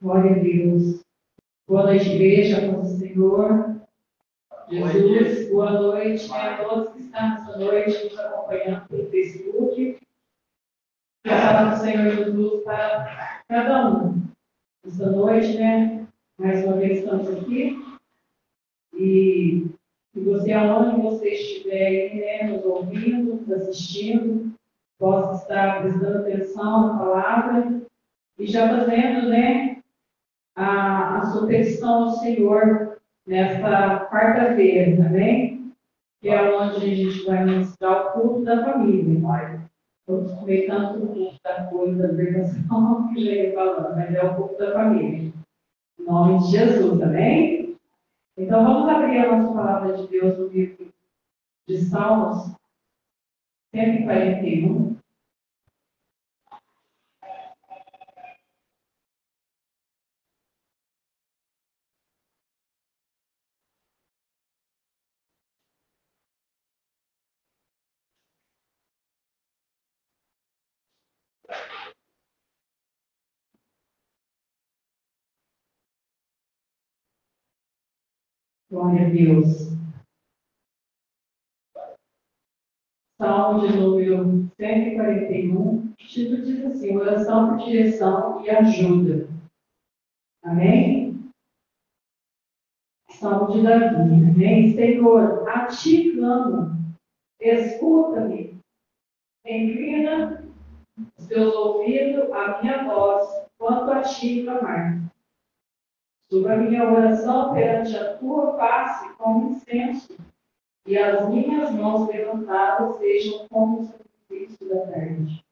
Glória a Deus. Boa noite, igreja, com o Senhor Jesus. Boa noite a todos que estão nessa noite nos acompanhando pelo Facebook. Que a palavra do Senhor Jesus para cada um. Essa noite, mais uma vez estamos aqui. E se você, aonde você estiver aí, nos ouvindo, nos assistindo, possa estar prestando atenção na palavra e já fazendo, a sua petição ao Senhor nesta quarta-feira, amém? Que é onde a gente vai ministrar o culto da família. Estou aproveitando o culto da coisa, da pregação que já ia falando, mas é o culto da família. Em nome de Jesus, amém? Então vamos abrir a nossa palavra de Deus no livro de Salmos 141. Glória a Deus. Salmo de número 141, o título diz assim: oração por direção e ajuda. Amém? Salmo de Davi. Amém? Senhor, a ti clamo, escuta-me, inclina os teus ouvidos à minha voz, quanto a ti clamar. Suba a minha oração perante a tua face como incenso, e as minhas mãos levantadas sejam como o sacrifício da tarde.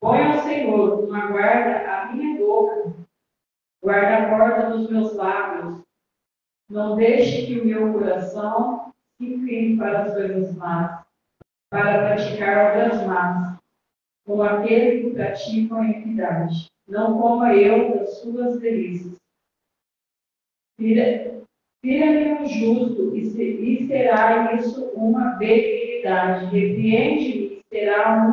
Põe ao Senhor uma guarda à minha boca, guarda a porta dos meus lábios. Não deixe que o meu coração se incline para as coisas más, para praticar obras más, como aquele que pratica a iniquidade. Não coma eu das suas delícias. Tira-me um justo, e será isso uma benignidade. Repreende-me, e será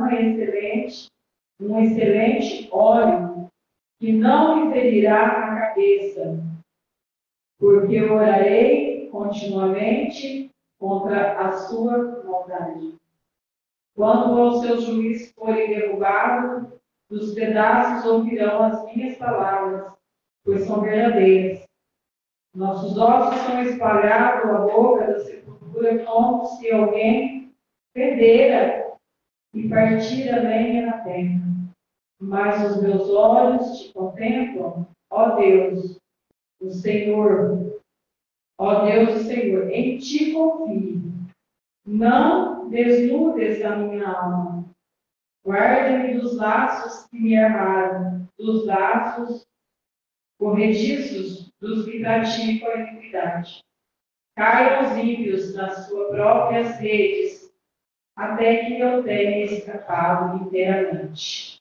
um excelente óleo, que não me ferirá a cabeça, porque orarei continuamente contra a sua maldade. Quando os seus juízes forem derrubados, dos pedaços ouvirão as minhas palavras, pois são verdadeiras. Nossos ossos são espalhados à boca da sepultura, como se alguém perdera e partira a lenha na terra. Mas os meus olhos te contemplam, ó Deus, o Senhor. Ó Deus, o Senhor, em ti confio. Não desnudes a minha alma. Guarda-me dos laços que me armaram, dos laços corrediços dos que praticam a iniquidade. Caiam os ímpios nas suas próprias redes, até que eu tenha escapado inteiramente.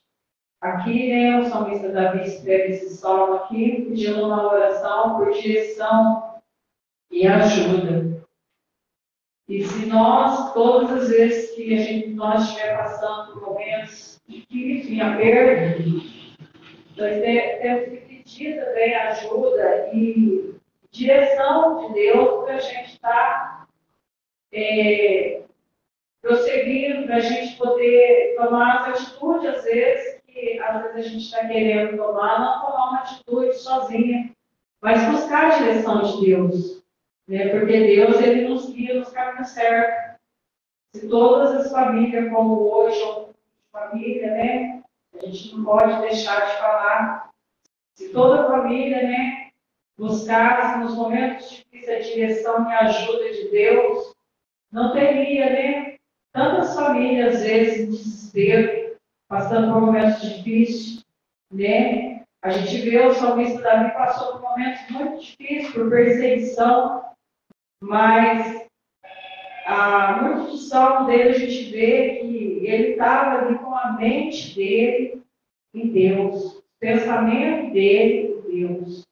Aqui, o salmista Davi escreve esse salmo aqui, pedindo uma oração por direção e ajuda. E se nós, todas as vezes que nós estiver passando por momentos difíceis, aperto, nós temos que pedir também ajuda e direção de Deus para a gente estar prosseguindo, para a gente poder tomar as atitudes, às vezes a gente está querendo tomar, não tomar uma atitude sozinha, mas buscar a direção de Deus. Porque Deus, Ele nos guia nos caminhos certos. Se todas as famílias, como hoje, família, a gente não pode deixar de falar Se toda a família, né, buscasse nos momentos difíceis a direção e a ajuda de Deus, não teria, né, tantas famílias, às vezes, em desespero, passando por momentos difíceis, né? A gente vê o salmista Davi passou por momentos muito difíceis, por perseguição, mas muito do salmo dele a gente vê que ele estava ali com a mente dele em Deus, o pensamento dele em Deus.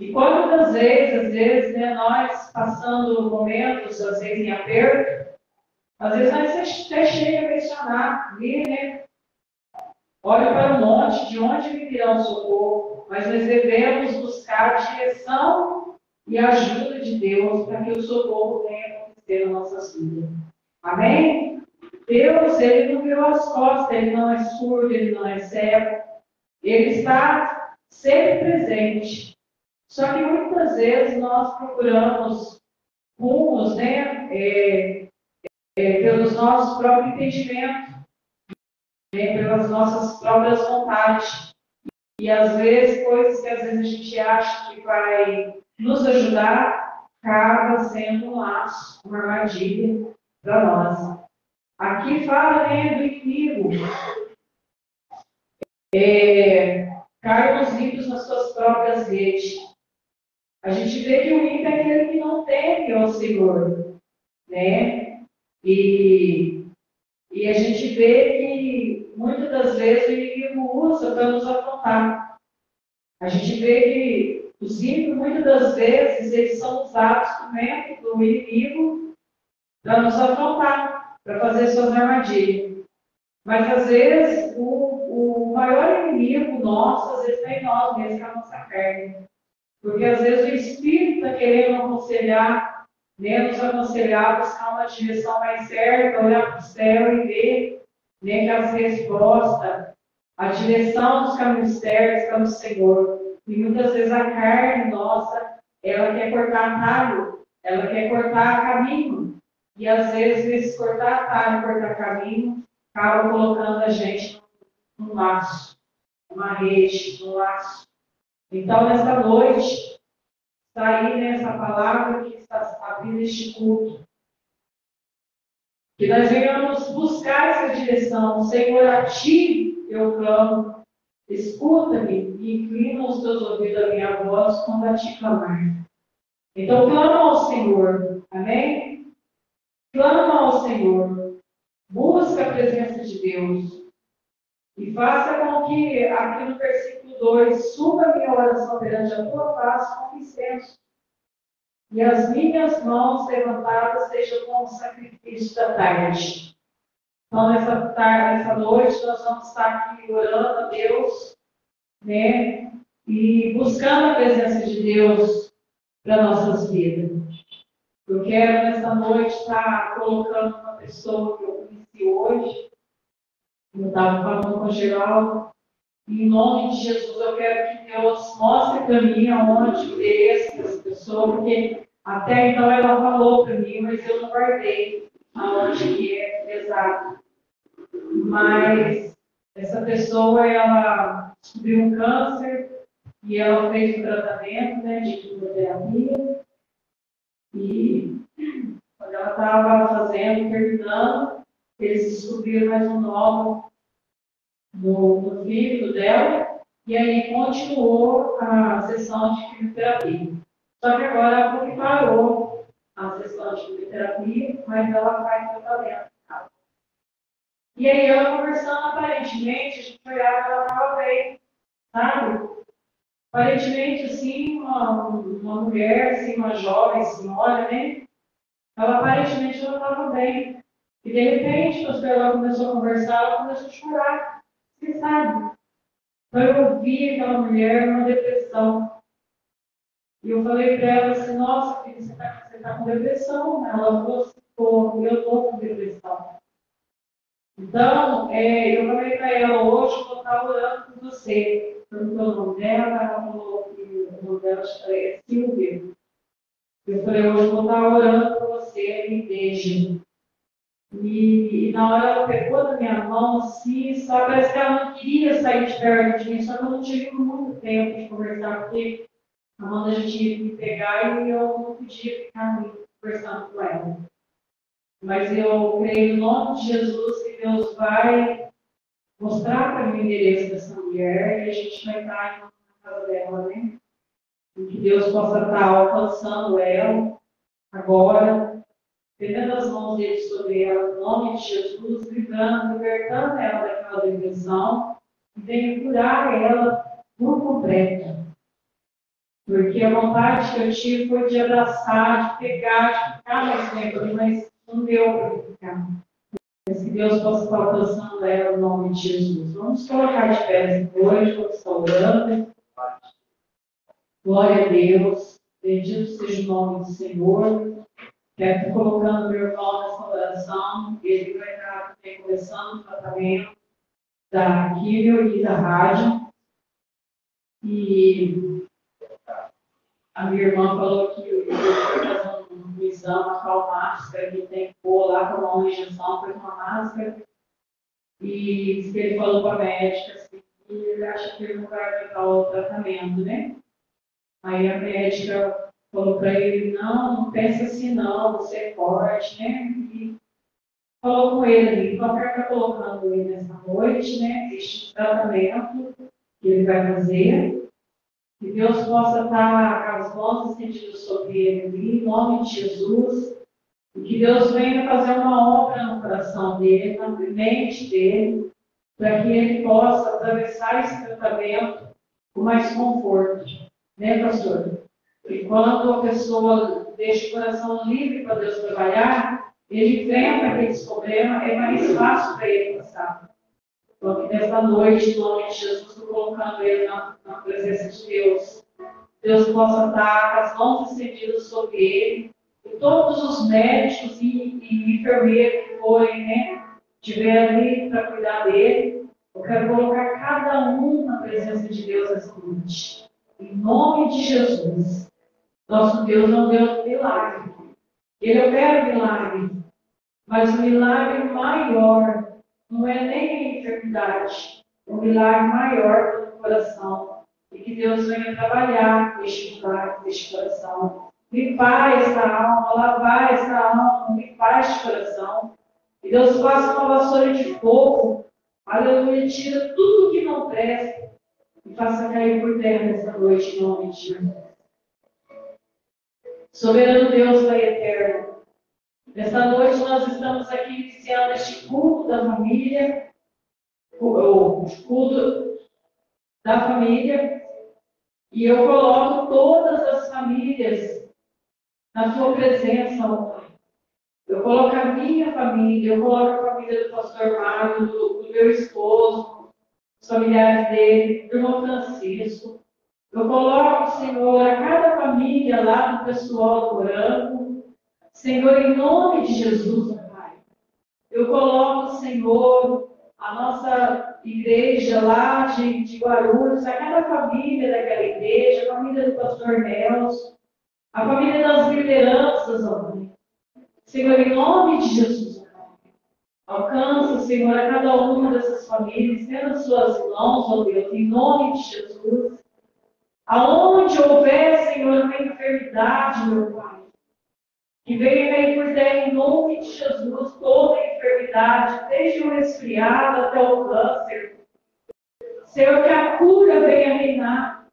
E quantas vezes, às vezes, né, nós passando momentos, às vezes em aperto, às vezes nós até chega a questionar, né? Olha para o monte, de onde me virá o socorro, mas nós devemos buscar a direção e a ajuda de Deus para que o socorro venha acontecer nas nossas vidas. Amém? Deus, Ele não virou as costas, Ele não é surdo, Ele não é cego, Ele está sempre presente. Só que muitas vezes nós procuramos rumos, né, pelos nossos próprios entendimentos, né, pelas nossas próprias vontades. E às vezes, coisas que às vezes a gente acha que vai nos ajudar, acaba sendo um laço, uma armadilha para nós. Aqui fala, né, do inimigo. Caem os ímpios nas suas próprias redes. A gente vê que o ímpio é aquele que não teme ao Senhor, né? E a gente vê que muitas das vezes o inimigo usa para nos afrontar. A gente vê que os ímpios, muitas das vezes, eles são usados também do inimigo para nos afrontar, para fazer suas armadilhas. Mas às vezes o maior inimigo nosso, às vezes, é nós mesmos, que é a nossa carne. Porque às vezes o Espírito está querendo aconselhar, né, nos aconselhar a buscar uma direção mais certa, olhar para o céu e ver, né, que as respostas, a direção dos caminhos certos está no Senhor. E muitas vezes a carne nossa, ela quer cortar atalho, ela quer cortar caminho. E às vezes esse cortar atalho, cortar caminho, acaba colocando a gente num laço, numa rede, num laço. Então, nesta noite, está aí nessa palavra que está abrindo este culto. Que nós venhamos buscar essa direção. Senhor, a Ti eu clamo. Escuta-me e inclina os teus ouvidos à minha voz quando a Ti clamar. Então, clama ao Senhor. Amém? Clama ao Senhor. Busca a presença de Deus. E faça com que, aqui no versículo 2, suba a minha oração perante a tua face com incenso. E as minhas mãos levantadas sejam como sacrifício da tarde. Então, nessa noite, nós vamos estar aqui orando a Deus, né? E buscando a presença de Deus para nossas vidas. Eu quero, nessa noite, estar colocando uma pessoa que eu conheci hoje. Eu estava falando com o Geraldo. Em nome de Jesus, eu quero que Deus mostre para mim aonde endereço essa pessoa, porque até então ela falou para mim, mas eu não guardei aonde que é exato. Mas essa pessoa, ela descobriu um câncer e ela fez um tratamento, né, de quimioterapia. E quando ela estava fazendo, terminando, eles descobriram mais um nódulo no fígado dela, e aí continuou a sessão de quimioterapia. Só que agora ela parou a sessão de quimioterapia, mas ela faz tratamento. E aí ela conversando, aparentemente, a gente olhava e ela estava bem, sabe? Aparentemente, assim, uma mulher, assim, uma jovem senhora, né? Aparentemente ela estava bem. E de repente, quando ela começou a conversar, ela começou a chorar. Você sabe? Então eu ouvi aquela mulher numa depressão. E eu falei para ela assim, nossa, filha, você está com depressão? Ela falou assim, eu estou com depressão. Então, eu falei para ela, hoje eu vou estar orando por você. Perguntou o nome dela, ela falou que o nome dela é Silvia. Eu falei, hoje eu vou estar orando por você, me deixe. E na hora ela pegou na minha mão, assim, só parece que ela não queria sair de perto de mim, só que eu não tive muito tempo de conversar, porque a Amanda já tinha que me pegar e eu não podia ficar ali conversando com ela. Mas eu creio no nome de Jesus que Deus vai mostrar para mim o endereço dessa mulher e a gente vai estar na casa dela, né? E que Deus possa estar alcançando ela agora, pegando as mãos dele sobre ela, no nome de Jesus, libertando ela daquela depressão e venha curar ela por completo. Porque a vontade que eu tive foi de abraçar, de pegar, de ficar mais tempo, mas não deu para ficar. Mas que Deus possa estar alcançando ela no nome de Jesus. Vamos colocar de pé hoje, vamos estar orando. Glória a Deus. Bendito seja o nome do Senhor. Quero colocando meu irmão nessa oração. Ele vai estar começando o tratamento da químio e da rádio. E a minha irmã falou que eu vou fazer um exame, uma máscara, que tem que pôr lá, tomar uma injeção, foi uma máscara. E disse que ele falou para a médica assim, que ele acha que ele não vai aguentar o tratamento, né? Aí a médica falou para ele, não pense assim não, você é forte, né? E falou com ele ali, então eu estar colocando ele nessa noite, né? Este tratamento que ele vai fazer. Que Deus possa estar com as mãos estendidas sobre ele ali, em nome de Jesus. E que Deus venha fazer uma obra no coração dele, na mente dele, para que ele possa atravessar esse tratamento com mais conforto. Né, pastor? E quando a pessoa deixa o coração livre para Deus trabalhar, ele enfrenta aqueles problemas, é mais fácil para ele passar. Então, que nesta noite, em nome de Jesus, estou colocando ele na presença de Deus. Deus possa estar com as mãos estendidas sobre ele, e todos os médicos e enfermeiros que forem, né, estiver ali para cuidar dele. Eu quero colocar cada um na presença de Deus essa noite. Em nome de Jesus. Nosso Deus é um Deus de milagre. Ele opera milagre. Mas o milagre maior não é nem a enfermidade. É um milagre maior do coração. E que Deus venha trabalhar este milagre, este coração. Limpar esta alma, lavar esta alma, limpar este coração. E Deus faça uma vassoura de fogo. Aleluia, tira tudo que não presta e faça cair por terra nessa noite, em nome de Jesus. Soberano Deus, Pai eterno, nesta noite nós estamos aqui iniciando este culto da família, o culto da família, e eu coloco todas as famílias na sua presença, ó Pai. Eu coloco a minha família, eu coloco a família do pastor Mário, do meu esposo, os familiares dele, do irmão Francisco. Eu coloco, Senhor, a cada família lá do pessoal do branco. Senhor, em nome de Jesus, Pai. Eu coloco, Senhor, a nossa igreja lá de Guarulhos, a cada família daquela igreja, a família do pastor Nelson, a família das lideranças, ó Pai. Senhor, em nome de Jesus, alcança, Senhor, a cada uma dessas famílias, tendo suas mãos, ó Deus, em nome de Jesus. Aonde houver, Senhor, uma enfermidade, meu Pai, que venha cair por terra em nome de Jesus, toda enfermidade, desde o resfriado até o câncer. Senhor, que a cura venha reinar.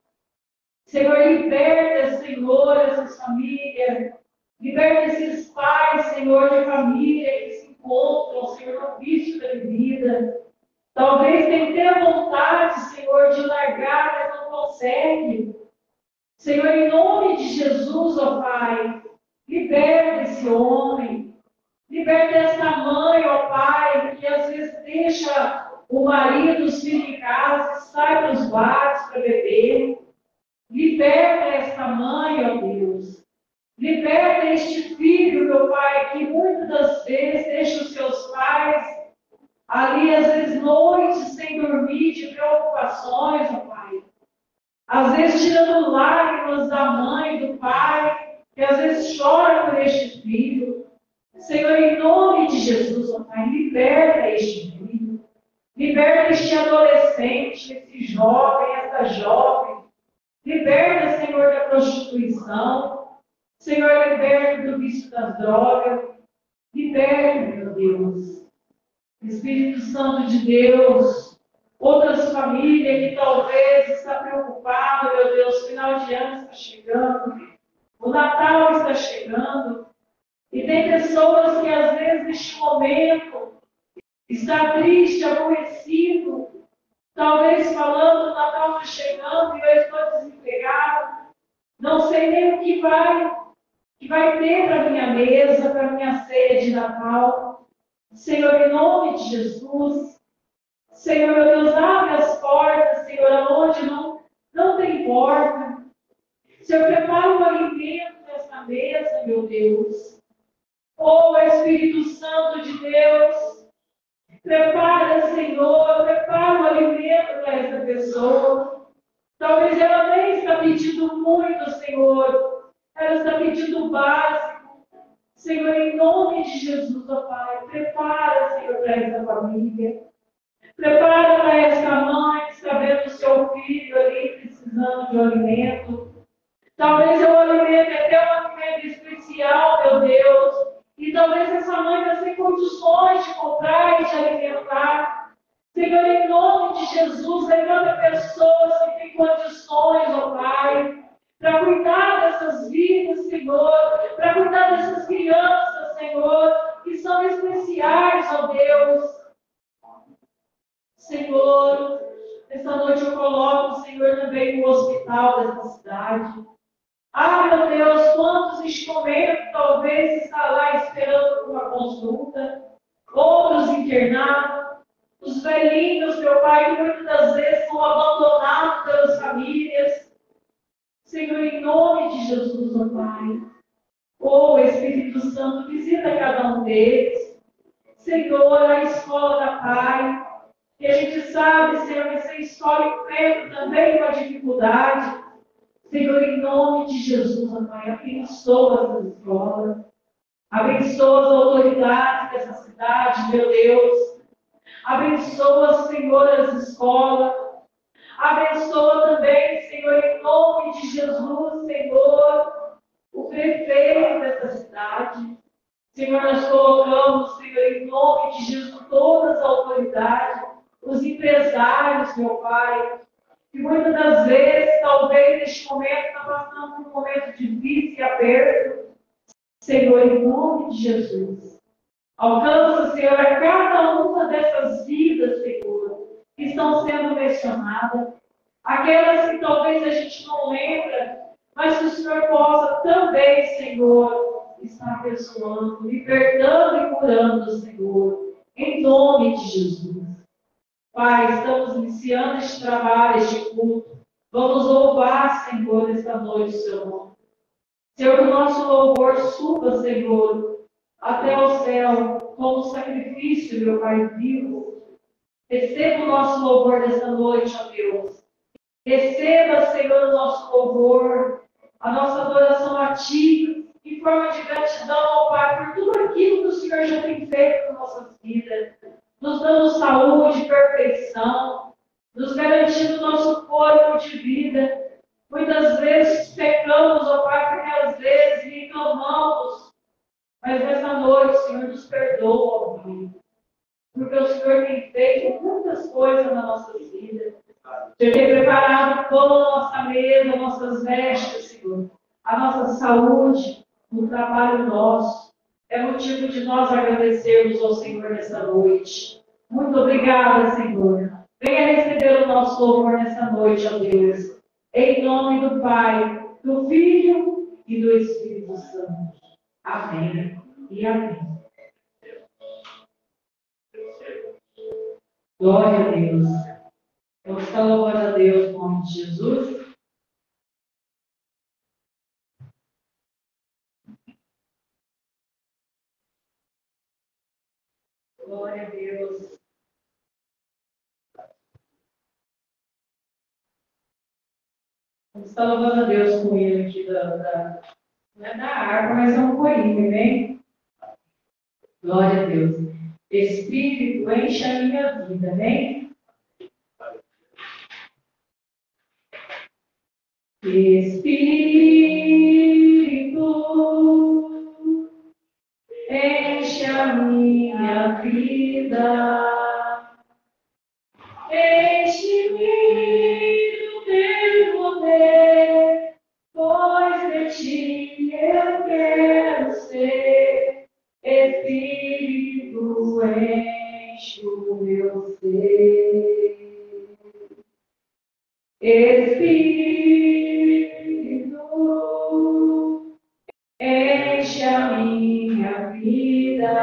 Senhor, liberta, Senhor, essas famílias. Liberta esses pais, Senhor, de família que se encontram, Senhor, no vício da vida. Talvez tenha até vontade, Senhor, de largar, mas não consegue. Senhor, em nome de Jesus, ó Pai, liberta esse homem. Liberta essa mãe, ó Pai, que às vezes deixa o marido, os filhos em casa, sai para os bares para beber. Liberta essa mãe, ó Deus. Liberta este filho, meu Pai, que muitas das vezes deixa os seus pais ali, às vezes, noites sem dormir, de preocupações, ó Pai. Às vezes, tirando lágrimas da mãe, do pai, que às vezes chora por este filho. Senhor, em nome de Jesus, ó Pai, liberta este filho, liberta este adolescente, esse jovem, essa jovem. Liberta, Senhor, da prostituição. Senhor, liberta do vício das drogas. Liberta, meu Deus. Espírito Santo de Deus, outras famílias que talvez está preocupado, meu Deus, final de ano está chegando, o Natal está chegando, e tem pessoas que às vezes neste momento está triste, aborrecido, talvez falando, o Natal está chegando e eu estou desempregado, não sei nem o que vai ter para minha mesa, para minha ceia de Natal. Senhor, em nome de Jesus, Senhor, meu Deus, abre as portas, Senhor, aonde não tem porta. Senhor, prepara um alimento nessa mesa, meu Deus. Oh, Espírito Santo de Deus, prepara, Senhor, prepara um alimento para essa pessoa. Talvez ela nem está pedindo muito, Senhor. Ela está pedindo o básico. Senhor, em nome de Jesus, ó Pai, prepara, Senhor, para essa família. Prepara para essa mãe que está vendo o seu filho ali precisando de um alimento. Talvez é um alimento, até um alimento especial, meu Deus. E talvez essa mãe está sem condições de comprar e de alimentar. Senhor, em nome de Jesus, levanta pessoas que têm condições, ó Pai, para cuidar dessas vidas, Senhor, para cuidar dessas crianças, Senhor, que são especiais, ó Deus. Senhor, nessa noite eu coloco, Senhor, também o hospital dessa cidade. Ah, meu Deus, quantos neste momento talvez está lá esperando por uma consulta, outros internados, os velhinhos, meu Pai, que muitas das vezes são abandonados pelas famílias. Senhor, em nome de Jesus, ó Pai, oh Espírito Santo, visita cada um deles. Senhor, a escola da Pai, que a gente sabe, Senhor, que você escolhe preto também com a dificuldade. Senhor, em nome de Jesus, ó Pai, abençoa as escolas, abençoa as autoridades dessa cidade, meu Deus. Abençoa, Senhor, as escolas. Abençoa também, Senhor, em nome de Jesus, Senhor, o prefeito dessa cidade. Senhor, nós colocamos, Senhor, em nome de Jesus, todas as autoridades, os empresários, meu Pai, que muitas das vezes, talvez neste momento, está passando por um momento difícil e aperto. Senhor, em nome de Jesus, alcança, Senhor, a cada uma dessas vidas, Senhor, que estão sendo mencionadas, aquelas que talvez a gente não lembra, mas que o Senhor possa também, Senhor, estar abençoando, libertando e curando, Senhor, em nome de Jesus. Pai, estamos iniciando este trabalho, este culto. Vamos louvar, Senhor, nesta noite o seu nome. Senhor, que o nosso louvor suba, Senhor, até o céu, como sacrifício, meu Pai vivo. Receba o nosso louvor nesta noite, ó Deus. Receba, Senhor, o nosso louvor, a nossa adoração a Ti, em forma de gratidão ao Pai por tudo aquilo que o Senhor já tem feito nas nossas vidas, nos dando saúde, perfeição, nos garantindo o nosso corpo de vida. Muitas vezes pecamos, ó Pai, porque às vezes reclamamos, mas nessa noite, Senhor, nos perdoa, ó Pai, porque o Senhor tem feito muitas coisas na nossa vida. O Senhor tem preparado toda a nossa mesa, nossas vestes, Senhor, a nossa saúde, o trabalho nosso. É motivo de nós agradecermos ao Senhor nessa noite. Muito obrigada, Senhor. Venha receber o nosso louvor nessa noite, ó Deus. Em nome do Pai, do Filho e do Espírito Santo. Amém e amém. Glória a Deus. Vamos estar louvando a Deus no nome de Jesus. Glória a Deus. Vamos estar louvando a Deus com o hino aqui não é da harpa, mas é um corinho, amém? Glória a Deus. Espírito, enche a minha vida, amém? Espírito, enche a minha vida. Enche-me do teu poder, pois de ti eu quero ser. Espírito, enche o meu ser. Espírito, enche a minha vida.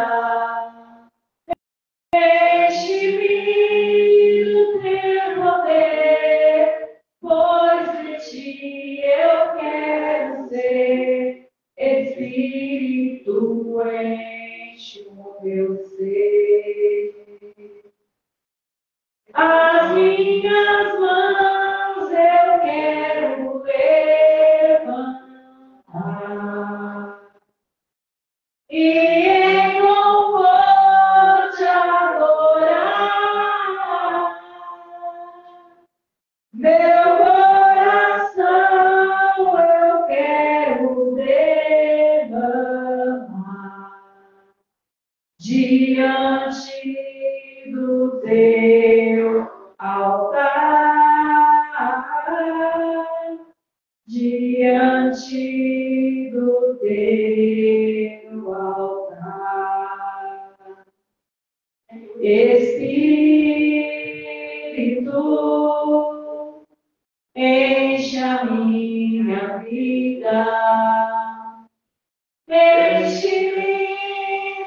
Enche-me do teu poder, pois de ti eu quero ser. Espírito, enche o meu ser. As minhas mãos eu quero levantar e em louvor te adorar. Meu coração eu quero derramar diante do teu altar, diante do teu altar. Espírito, enche a minha vida. Enche-me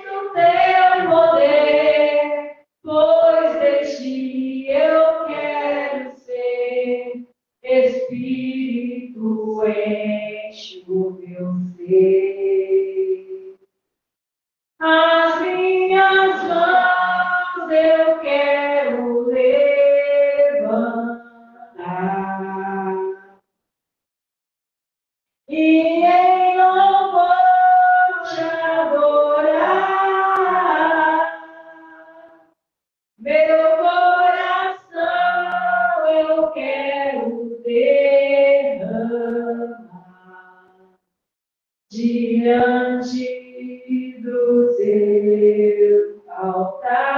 do teu poder, pois de ti eu quero ser. Espírito, enche o meu ser. As minhas mãos eu quero levantar e em louvor te adorar. Meu coração eu quero derramar diante do teu altar,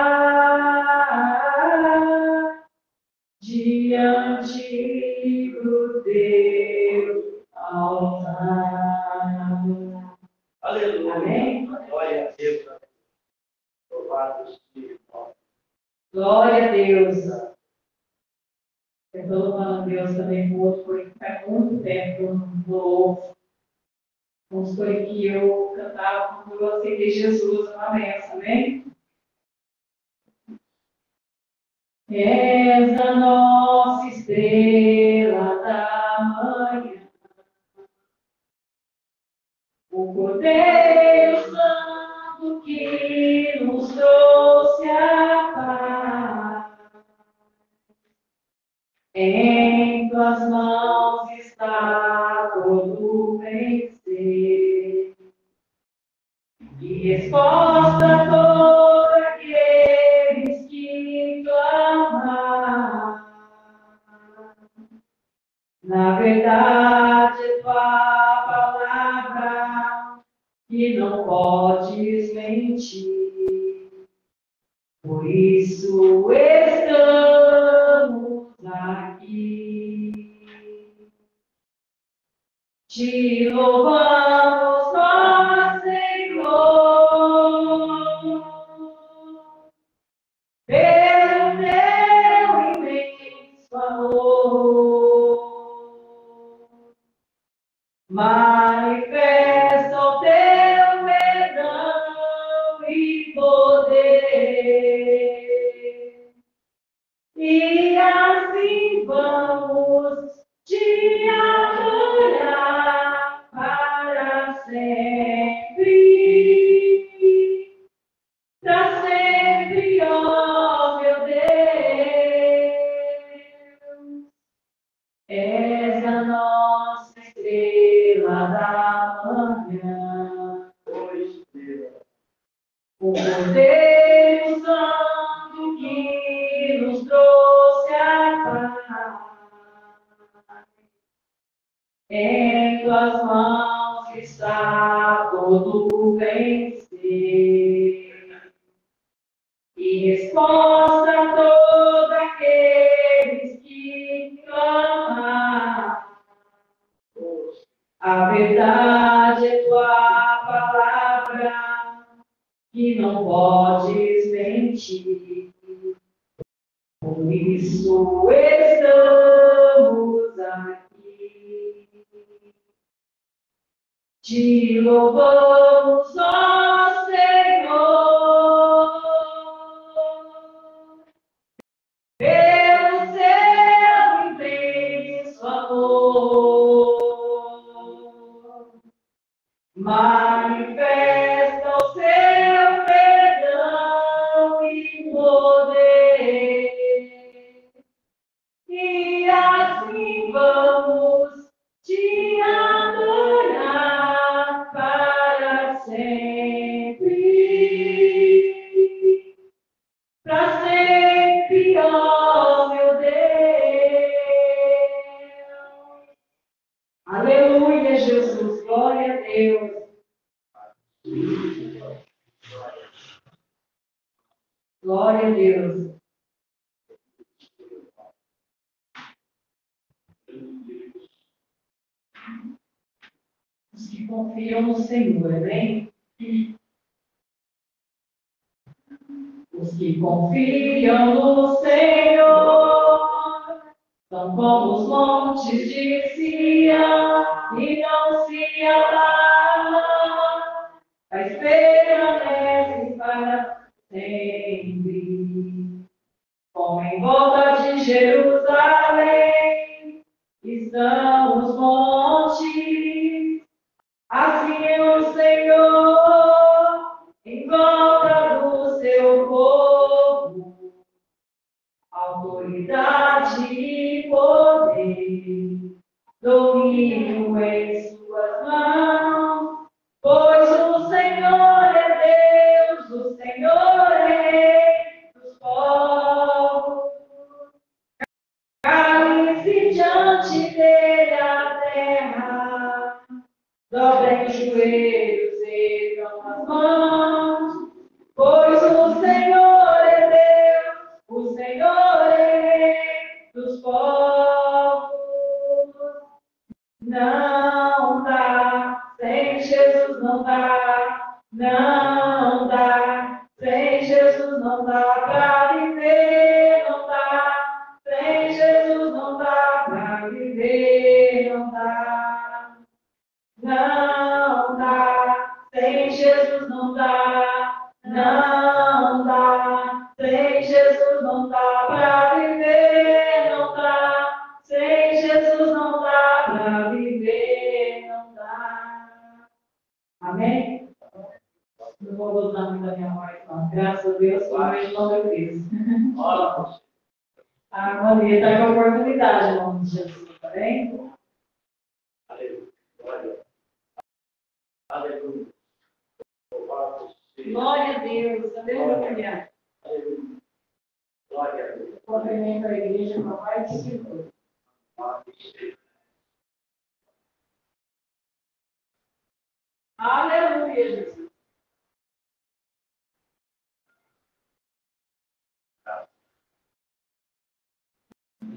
diante do teu altar. Aleluia. Amém? Glória a Deus. Louvado seja o nome. Glória a Deus. Eu estou louvando a Deus também por outro, porque faz muito tempo que eu não louvo. Uns foi que eu cantava quando eu aceitei Jesus, uma benção, amém? És a nossa estrela da manhã, o Cordeiro Santo que nos trouxe a paz. Em tuas mãos está todo vencer. E resposta a todos aqueles que clamar. Na verdade, tua palavra que não podes mentir. Por isso estamos aqui. Te louvamos, ó Senhor, pelo teu imenso amor. Manifesta o teu perdão e poder. E assim vamos te adorar para sempre, para sempre, ó meu Deus. És a nossa estrela da manhã. O Cordeiro Santo que nos trouxe a paz. Em tuas mãos está todo vencer. E resposta a todos aqueles que clamam. A verdade é tua palavra, que não podes mentir. Por isso estamos aqui. Te louvamos, ó Senhor, pelo seu imenso amor. Manifesta o seu perdão e poder, e assim vamos te adorar para sempre, ó meu Deus. Aleluia, Jesus, glória a Deus. Glória a Deus. Os que confiam no Senhor, amém? Os que confiam no Senhor são como os montes de Sião e não se abalam, mas permanecem para sempre. Como em volta de Jerusalém estão os montes, assim é o Senhor em volta do seu povo, autoridade e poder, domínio em suas mãos, pois o Senhor é Deus, o Senhor é Rei dos povos. Cale-se diante dele a terra, dobrem os joelhos, ergam as mãos, pois o Senhor é Deus, o Senhor é Rei dos povos. Não dá, sem Jesus não dá, não dá, sem Jesus não dá para viver, não dá, sem Jesus não dá para viver, não dá. Não dá, sem Jesus não dá, não dá, sem Jesus não dá para viver, não dá, sem Jesus não dá para viver, não dá. Amém? Não vou usar muito a minha voz, não. Graças a Deus, glória em nome de Cristo. A Maria está com a oportunidade, em nome de Jesus, tá bem? Aleluia. Glória a Deus. Aleluia. Glória a Deus. Cumprimento a igreja com a paz do Senhor. Aleluia, Jesus.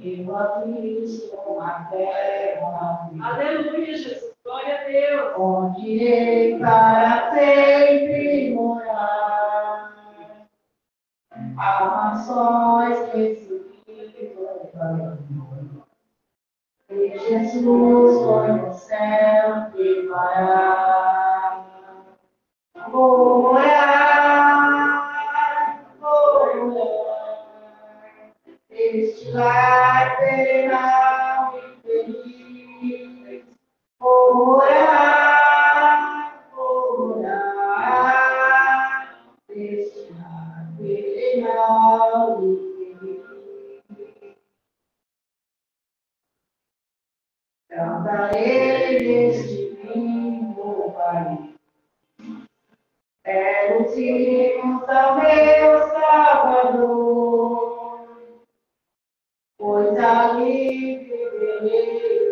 Eu aviso a terra. Aleluia, Jesus. Glória a Deus. Onde hei para sempre morar. Há nações que se e Jesus foi no céu preparar. Morar, este lar terá infeliz. Morar, este lar terá infeliz. Cantarei este lindo país. É Quero-te ao meu Salvador, pois ali viverei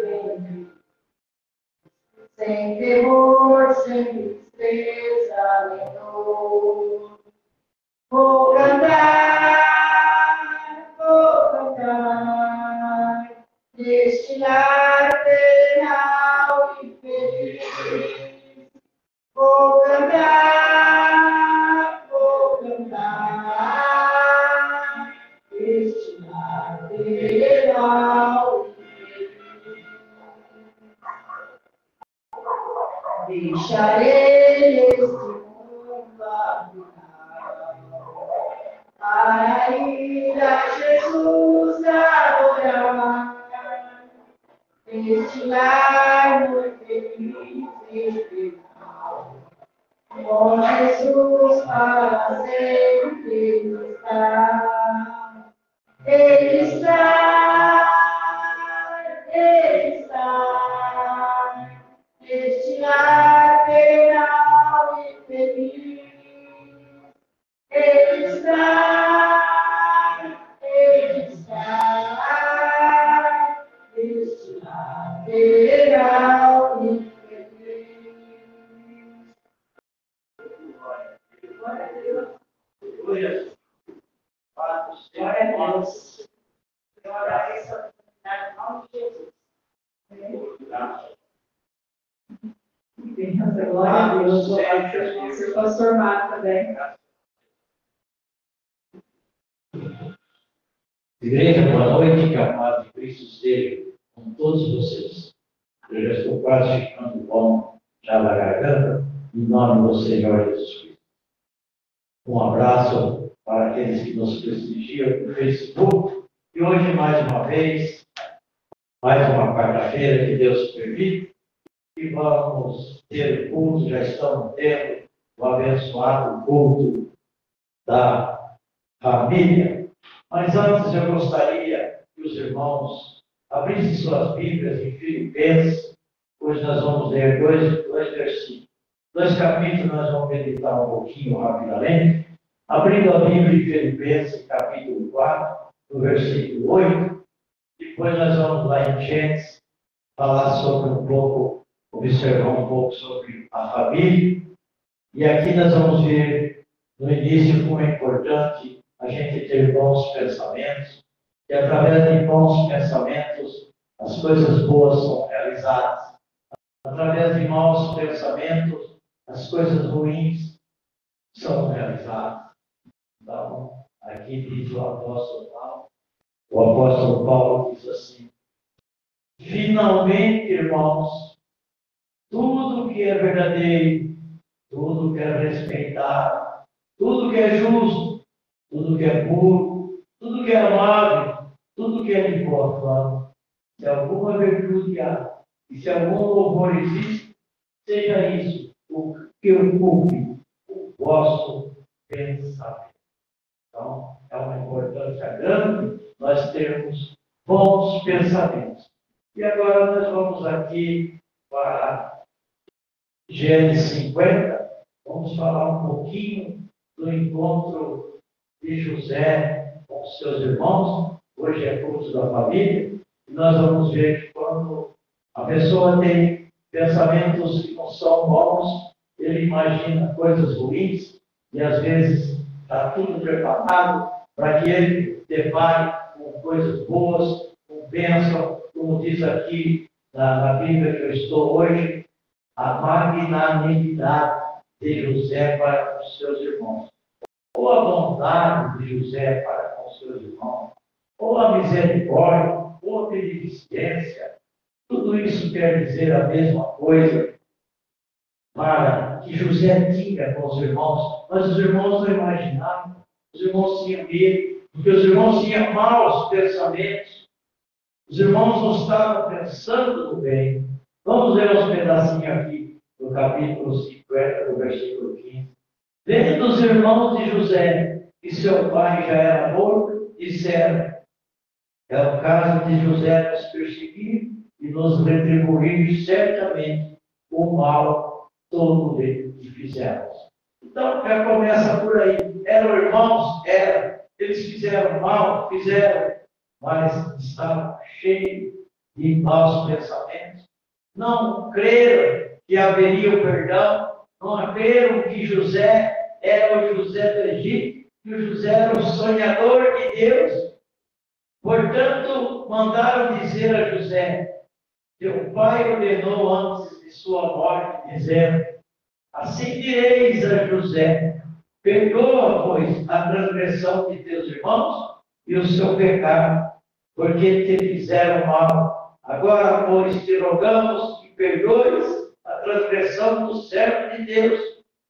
sem temor, sem tristeza nenhum. Vou cantar, neste lar terrenal e feliz. Vou cantar, neste lar terrenal e feliz. Deixarei este mundo habitar, para ir a Jesus adorar. Este lar muito feliz e final, com Jesus para sempre está. Ele está, Ele está, neste lar terrenal e feliz. Ele está, neste lar terrenal e feliz. Glória a Deus. Glória Glória a Deus. Eu orarei sobre a comunidade em nome de Jesus. Glória a Deus. Vou orar para o nosso pastor Marco também. Igreja, boa noite, que a paz de Cristo esteja com todos vocês. Eu já estou quase ficando bom já da garganta, em nome do Senhor Jesus Cristo. Um abraço para aqueles que nos prestigiam no Facebook. E hoje, mais uma vez, mais uma quarta-feira que Deus permite, e vamos ter o culto, já estamos tendo o abençoado culto da família. Mas antes eu gostaria que os irmãos abrissem suas Bíblias em Filipenses. Hoje nós vamos ler dois versículos. 2 capítulos, nós vamos meditar um pouquinho rapidamente. Abrindo a Bíblia em Filipenses, capítulo 4, no versículo 8. Depois nós vamos lá em Gênesis, falar sobre um pouco, observar um pouco sobre a família. E aqui nós vamos ver no início como é importante a gente ter bons pensamentos, e através de bons pensamentos as coisas boas são realizadas. Através de maus pensamentos as coisas ruins são realizadas. Então, aqui diz o apóstolo Paulo diz assim: finalmente, irmãos, tudo que é verdadeiro, tudo que é respeitável, tudo que é justo, tudo que é puro, tudo que é amável, tudo que é de boa fama, se alguma virtude há, e se algum louvor existe, seja isso o que ocupe o vosso pensamento. Então, é uma importância grande nós termos bons pensamentos. E agora nós vamos aqui para Gênesis 50, vamos falar um pouquinho do encontro de José com seus irmãos. Hoje é culto da família, e nós vamos ver que quando a pessoa tem pensamentos que não são bons, ele imagina coisas ruins, e às vezes está tudo preparado para que ele depare com coisas boas, com bênção, como diz aqui na Bíblia que eu estou hoje, a magnanimidade de José para com seus irmãos, ou a bondade de José para com seus irmãos, ou a misericórdia, ou a beneficência. Tudo isso quer dizer a mesma coisa para que José tinha com os irmãos, mas os irmãos não imaginavam, os irmãos tinham medo, porque os irmãos tinham maus pensamentos, os irmãos não estavam pensando no bem. Vamos ler uns pedacinhos aqui do capítulo 50, do versículo 15. Vendo os irmãos de José que seu pai já era morto, disseram: é o caso de José nos perseguir e nos retribuir certamente o mal todo que fizemos. Então, já começa por aí. Eram irmãos? Eram. Eles fizeram mal? Fizeram. Mas estavam cheios de maus pensamentos. Não creram que haveria o perdão. Não creram que José era o José do Egito. Que o José era o sonhador de Deus. Portanto, mandaram dizer a José: teu pai ordenou antes de sua morte, dizendo: assim direis a José: perdoa, pois, a transgressão de teus irmãos e o seu pecado, porque te fizeram mal. Agora, pois, te rogamos que perdoes a transgressão do servo de Deus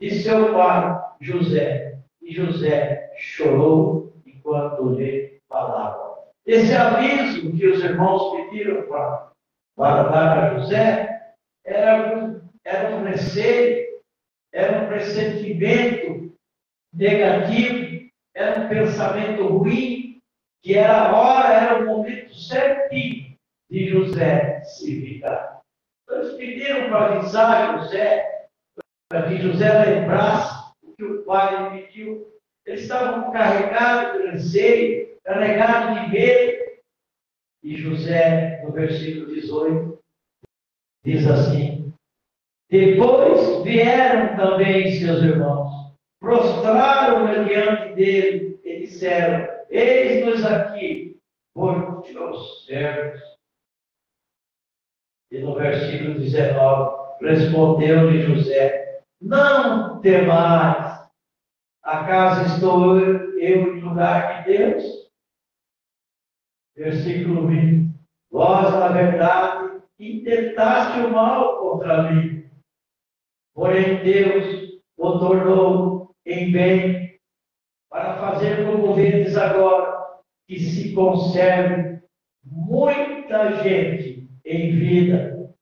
e seu pai, José. E José chorou enquanto lhe falava. Esse aviso que os irmãos pediram para dar a José era um receio, era um pressentimento negativo, era um pensamento ruim, que era a hora, era o momento certinho de José se vingar. Então, eles pediram para avisar José, para que José lembrasse o que o pai lhe pediu. Eles estavam carregados de receio, carregados de medo. E José, no versículo 18, diz assim: depois vieram também seus irmãos, prostraram-me diante dele e disseram: eis-nos aqui, por teus servos. E no versículo 19, respondeu-lhe José: não temais, acaso estou eu em lugar de Deus? Versículo 20, vós, na verdade, intentaste o mal contra mim, porém Deus o tornou em bem, para fazer como vedes agora, que se conserve muita gente em vida.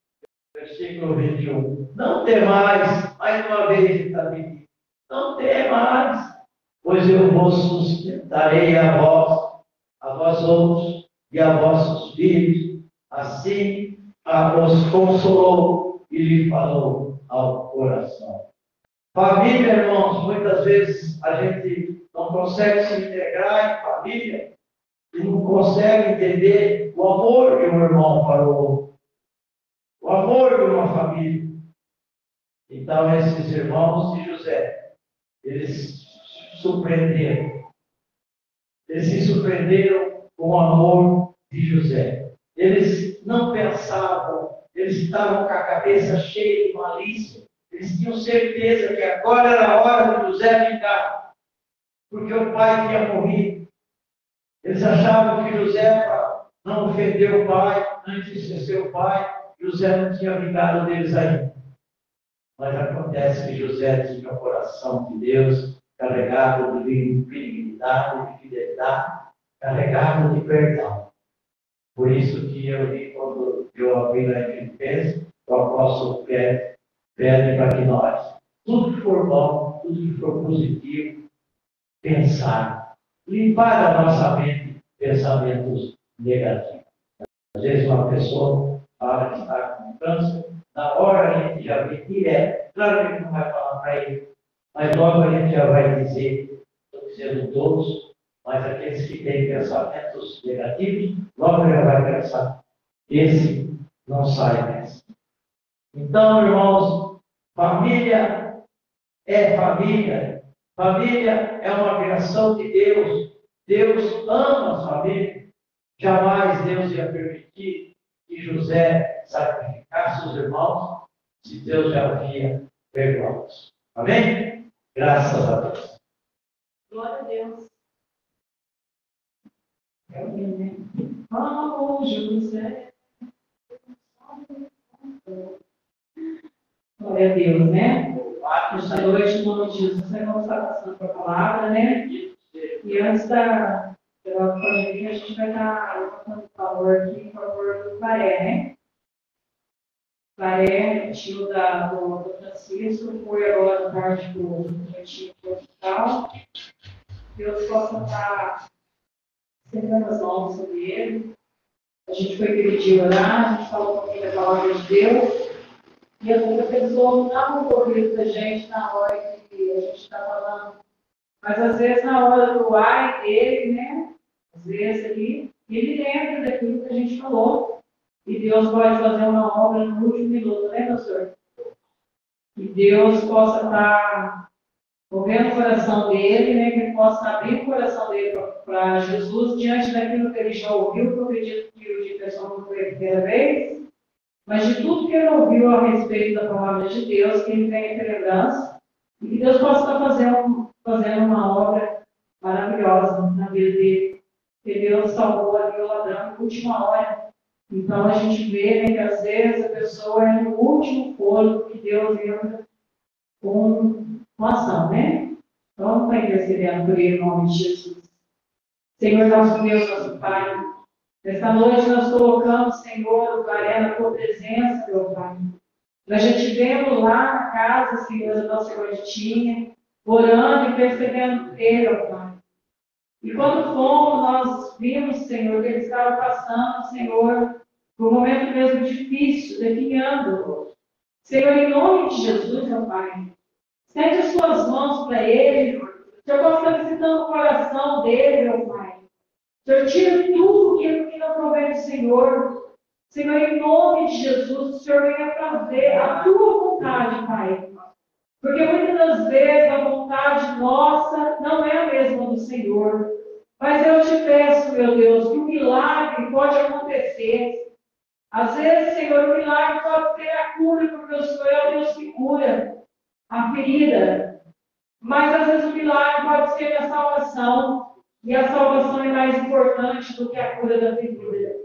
Versículo 21. Não temais, mais uma vez está pedindo, não temais, pois eu vos sustentarei a vós outros e a vossos filhos. Assim os consolou e lhe falou ao coração. Família, irmãos, muitas vezes a gente não consegue se integrar em família e não consegue entender o amor de um irmão para o outro, o amor de uma família. Então, esses irmãos de José, eles surpreenderam. Eles se surpreenderam com o amor de José. Eles não pensavam, eles estavam com a cabeça cheia de malícia. Eles tinham certeza que agora era a hora de José vingar, porque o pai tinha morrido. Eles achavam que José, para não ofender o pai, não entristecer o pai, José não tinha vingado deles ainda. Mas acontece que José tinha o coração de Deus, carregado de benignidade, de fidelidade, carregado de perdão. Por isso que eu li quando eu abri na Filipenses, o apóstolo pede para que nós, tudo que for bom, tudo que for positivo, pensar, limpar da nossa mente pensamentos negativos. Às vezes uma pessoa fala que está com câncer, na hora a gente já vê que é, claro que a gente não vai falar para ele, mas logo a gente já vai dizer, estou dizendo todos, mas aqueles que têm pensamentos negativos, logo já vai pensar, esse não sai dessa. Então, irmãos, família é família. Família é uma criação de Deus. Deus ama a família. Jamais Deus ia permitir que José sacrificasse os irmãos se Deus já havia perdoado. Amém? Graças a Deus. Glória a Deus. Oh, José. Glória a Deus, né? Esta noite, em nome de Jesus, nós vamos estar passando por a palavra, né? E antes da pandemia, a gente vai estar levantando o favor aqui, em favor do Claré, né? Claré, tio do Francisco, foi agora à tarde para o hospital. Deus possa estar estendendo as mãos sobre ele. A gente foi pedir orar, a gente falou um pouquinho da palavra de Deus. E as outras pessoas não estavam ouvindo da gente na hora que que a gente está falando. Mas às vezes na hora do ai dele, né? Às vezes ele lembra daquilo que a gente falou. E Deus pode fazer uma obra no último minuto, né, pastor? Que Deus possa estar movendo o coração dele, né? Que ele possa abrir o coração dele para Jesus diante daquilo que ele já ouviu, que eu acredito que o de pessoa não foi a primeira vez, mas de tudo que ele ouviu a respeito da palavra de Deus, que ele tenha lembrança, e que Deus possa estar fazendo uma obra maravilhosa na vida dele, que Deus salvou ali o ladrão na última hora. Então a gente vê, né, que às vezes a pessoa é no último fôlego que Deus entra com ação, né? Então vamos estar intercedendo por ele em nome de Jesus. Senhor nosso Deus, nosso Pai, nesta noite nós colocamos, Senhor, o Garé na tua presença, meu Pai. Nós já estivemos lá na casa, Senhor, da nossa gordinha, orando e percebendo ele, ó Pai. E quando fomos, nós vimos, Senhor, que ele estava passando, Senhor, por um momento mesmo difícil, definhando. Senhor, em nome de Jesus, ó Pai, estende as suas mãos para ele. O Senhor possa visitando o coração dele, meu Pai. O Senhor tira tudo que não provém do Senhor. Senhor, em nome de Jesus, o Senhor venha fazer a tua vontade, Pai. Porque muitas das vezes a vontade nossa não é a mesma do Senhor. Mas eu te peço, meu Deus, que o milagre pode acontecer. Às vezes, Senhor, o milagre pode ser a cura, porque o Senhor é o Deus que cura a ferida. Mas às vezes o milagre pode ser a salvação. E a salvação é mais importante do que a cura da ferida.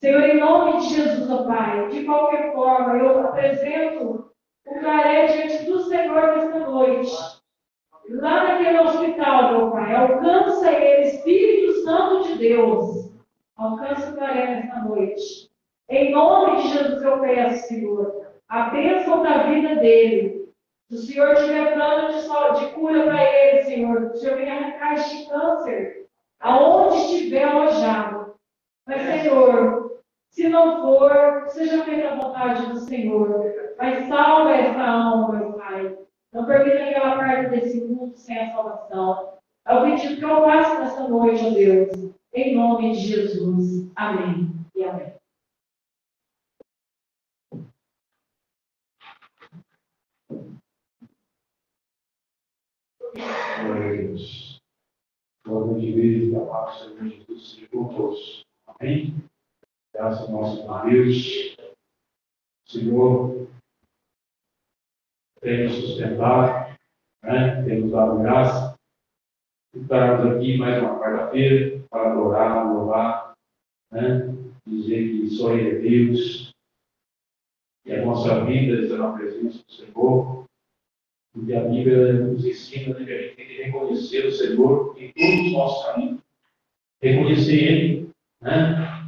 Senhor, em nome de Jesus, ó Pai, de qualquer forma, eu apresento o Garé diante do Senhor nesta noite. Lá naquele hospital, meu Pai, alcança ele, Espírito Santo de Deus. Alcança o Garé nesta noite. Em nome de Jesus eu peço, Senhor, a bênção da vida dele. Se o Senhor tiver plano de cura para ele, Senhor, o Senhor venha arrancar este câncer, aonde estiver alojado. Mas, Senhor, se não for, seja feita a vontade do Senhor. Mas salva essa alma, meu Pai. Não permita que ela parta desse mundo sem a salvação. É o pedido que eu faço nessa noite, ó Deus. Em nome de Jesus. Amém e amém. Glória a Deus. Glória a Deus, da paz do Senhor Jesus seja com todos. Amém? Graças ao nosso Deus. Senhor, tem nos sustentado, né? Tem nos dado graça. Estarmos aqui mais uma quarta-feira para adorar, louvar, né? Dizer que só Ele é Deus. E a nossa vida está na presença do Senhor. Porque a Bíblia nos ensina que a gente tem que reconhecer o Senhor em todos os nossos caminhos. Reconhecer Ele, né?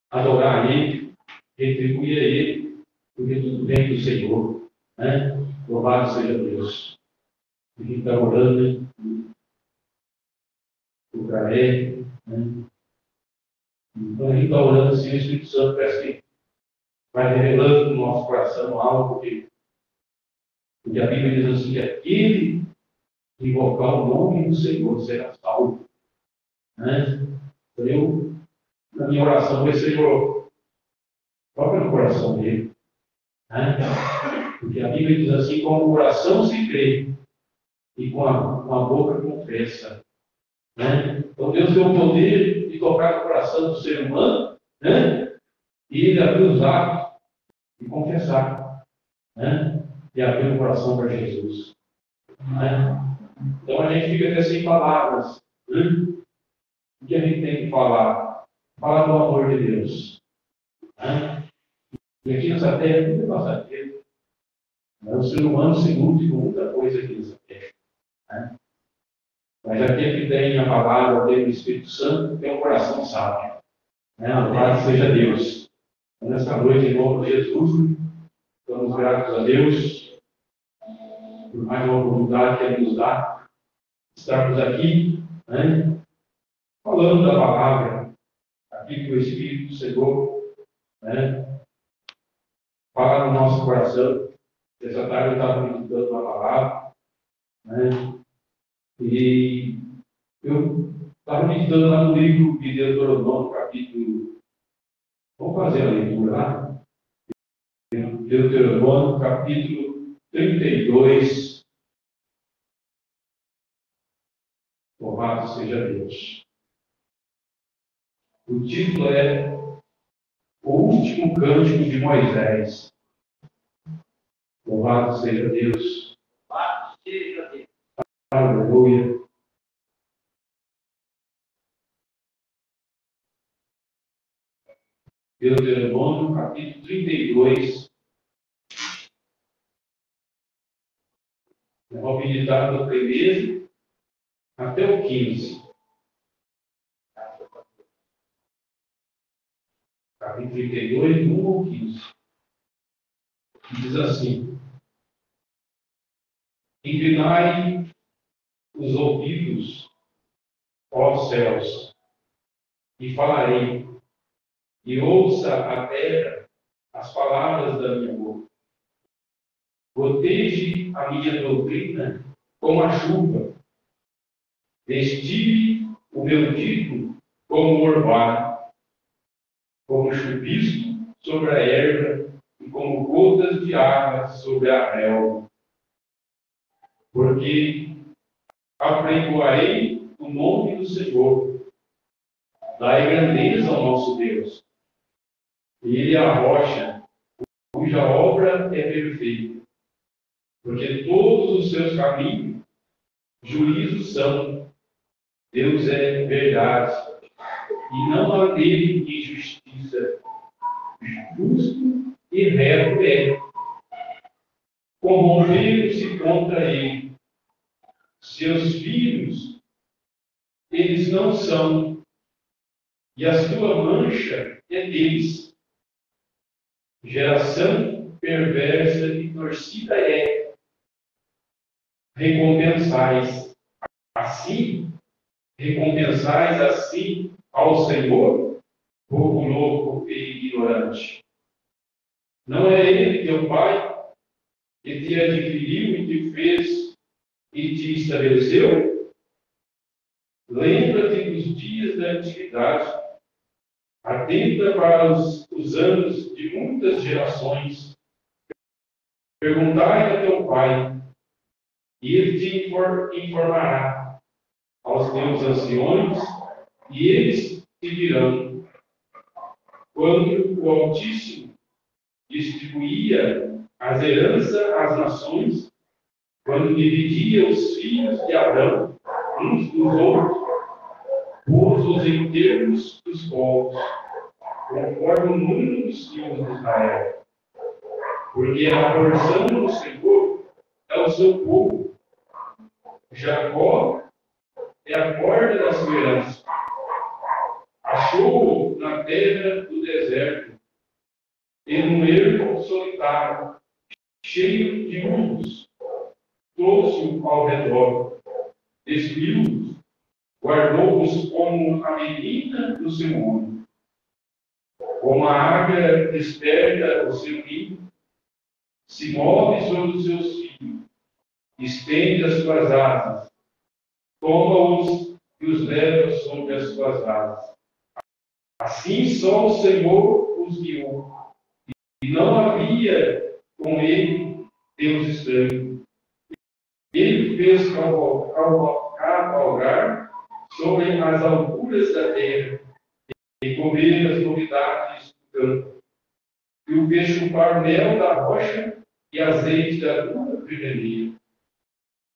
Adorar Ele, retribuir a Ele, porque tudo vem do Senhor. Né? Louvado seja Deus. A gente está orando o Garé. Né? Então a gente está orando assim, o Espírito Santo parece que vai revelando no nosso coração algo que. Porque a Bíblia diz assim, que aquele que invocar o nome do Senhor será salvo. Né? Então eu, na minha oração, esse Senhor, toca no coração dele. Né? Porque a Bíblia diz assim, com o coração se crê e com a boca confessa. Né? Então Deus tem o poder de tocar no coração do ser humano, né? E ele abrir os lábios e confessar. Né? E abrir o coração para Jesus. Né? Então a gente fica até sem palavras. Né? O que a gente tem que falar? Falar do amor de Deus. Né? E aqui nessa terra tudo é passageiro. O ser humano se ilude com muita coisa aqui nessa terra. Né? Mas aquele que tem a palavra, tem o Espírito Santo, tem um coração sábio. Né? Louvado seja Deus. Então, nessa noite, em nome de Jesus, estamos gratos a Deus por mais uma oportunidade que Ele nos dá de estarmos aqui, né? Falando da palavra, aqui que o Espírito do Senhor, né? Fala no nosso coração. Essa tarde eu estava meditando estudando uma palavra, né? E eu estava meditando lá no livro de Deuteronômio, capítulo. Vamos fazer a leitura lá? Deuteronômio, capítulo 32. Louvado seja Deus. O título é O Último Cântico de Moisés. Louvado seja Deus. Louvado seja Deus. Aleluia. Deuteronômio, capítulo 32. Eu vou meditar do primeiro até o 15. Capítulo 32, 1 ao 15. Diz assim: Inclinai os ouvidos, ó céus, e falarei, e ouça a terra as palavras da minha boca. Goteje a minha doutrina como a chuva, destile o meu dito como o orvalho, como chuvisco sobre a erva e como gotas de água sobre a relva. Porque apregoarei o nome do Senhor, dai grandeza ao nosso Deus. Ele é a rocha, cuja obra é perfeita, porque todos os seus caminhos juízos são. Deus é verdade, e não há nele injustiça. Justo e reto é. Corromperam-se contra ele. Seus filhos, eles não são, e a sua mancha é deles. Geração perversa e torcida é. Recompensais assim ao Senhor, povo louco e ignorante. Não é ele, teu pai, que te adquiriu e te fez e te estabeleceu? Lembra-te dos dias da antiguidade. Atenta para os anos de muitas gerações. Perguntai a teu pai, e ele te informará aos teus anciões, e eles te dirão: quando o Altíssimo distribuía as heranças às nações, quando dividia os filhos de Abraão uns dos outros, pôs-os em termos dos povos, conforme o número dos filhos de Israel. Porque a porção do Senhor é o seu povo. Jacó é a porta da sua herança. Achou-o na terra do deserto, em um ermo solitário, cheio de mundos. Trouxe-o ao redor, destruiu-os, guardou-os como a menina do seu olho. Como a águia desperta o seu ninho, se move sobre os seus filhos, estende as suas asas, toma-os e os leva sobre as suas asas. Assim só o Senhor os guiou, e não havia com ele Deus estranho. Ele fez cavalgar sobre as alturas da terra, e comer as novidades do campo. E o fez chupar mel da rocha e azeite da tua vermelha.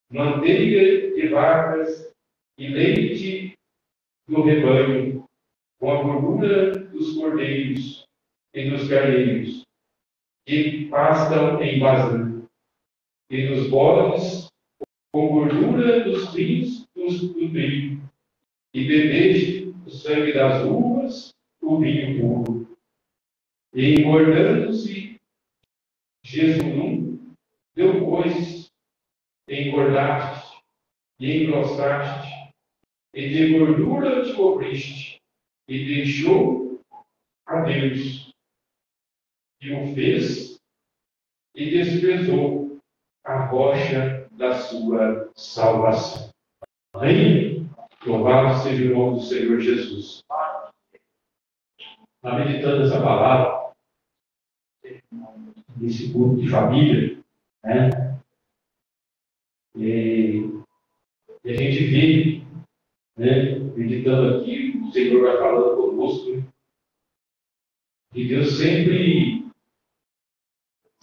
Manteiga de vacas e leite do rebanho, com a gordura dos cordeiros e dos carneiros, que pastam em Bazã, e dos bodes, com gordura dos rins do trigo, e bebeste o sangue das uvas, o vinho puro. E engordando-se Jesulum, deu coices, engordaste e engrossaste, e de gordura te cobriste, e deixou a Deus, e o fez, e desprezou a rocha da sua salvação. Amém? Louvado seja o nome do Senhor Jesus. Está meditando essa palavra, nesse culto de família, né? E a gente vê, né, meditando aqui, o Senhor vai falando conosco, né? E Deus sempre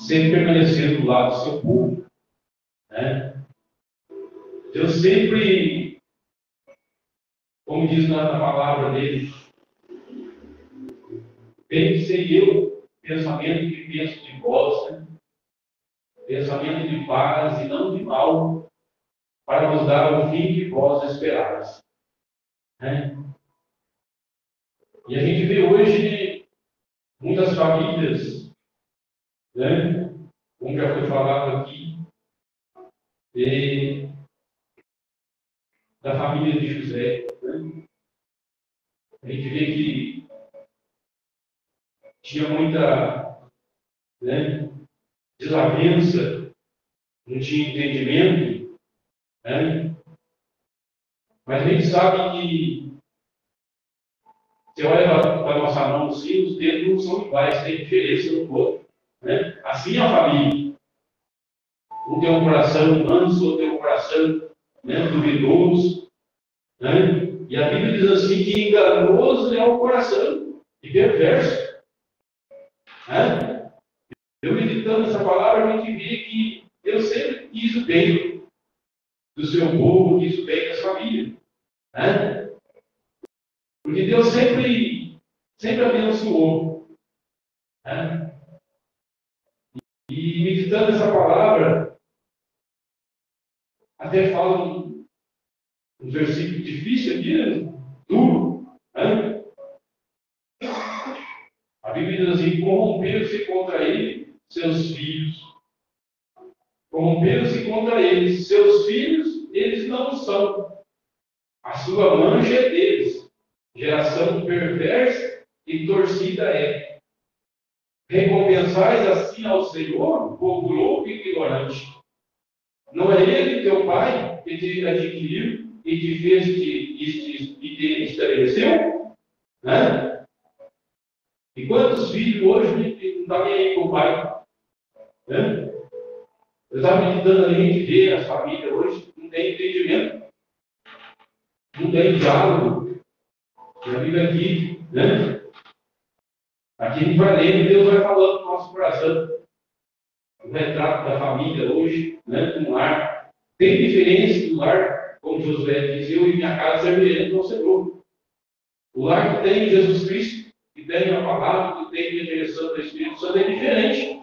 permanecendo do lado do seu povo, né? Deus sempre, como diz na palavra dele, pensei eu, pensamento que penso de vós, né? Pensamento de paz e não de mal, para nos dar o fim que vós esperais, né? E a gente vê hoje muitas famílias, né? Como já foi falado aqui, da família de José, né? A gente vê que tinha muita, né, desavença, não tinha entendimento, né? Mas a gente sabe que você olha para a nossa mão assim, os dedos não são iguais, tem diferença no corpo, né? Assim é a família. Um tem um coração manso, outro tem um coração, né, duvidoso, né? E a Bíblia diz assim que enganoso é o coração e perverso, né? Eu meditando essa palavra, a gente vê que Deus sempre quis o bem do seu povo, quis o bem das famílias, né? Porque Deus sempre abençoou, né? E meditando essa palavra, até fala um versículo difícil aqui, né? Duro, né? A Bíblia diz assim: corromperam-se contra ele seus filhos. Corromperam-se contra eles. Seus filhos, eles não são. A sua mancha é deles. Geração perversa e torcida é. Recompensais assim ao Senhor, povo louco e ignorante. Não é ele, teu pai, que te adquiriu e te fez e te estabeleceu? Né? E quantos filhos hoje não estão nem aí com o pai? Né? Eu estava meditando ali, a gente vê as famílias hoje, não tem entendimento, não tem diálogo. A Bíblia aqui, né? Aqui a gente vai lendo e Deus vai falando no nosso coração. O retrato da família hoje, né? Um lar. Tem diferença do lar, como Josué diz, eu e minha casa serviremos ao Senhor. O lar que tem Jesus Cristo, que tem a palavra, que tem a direção do Espírito Santo, é diferente,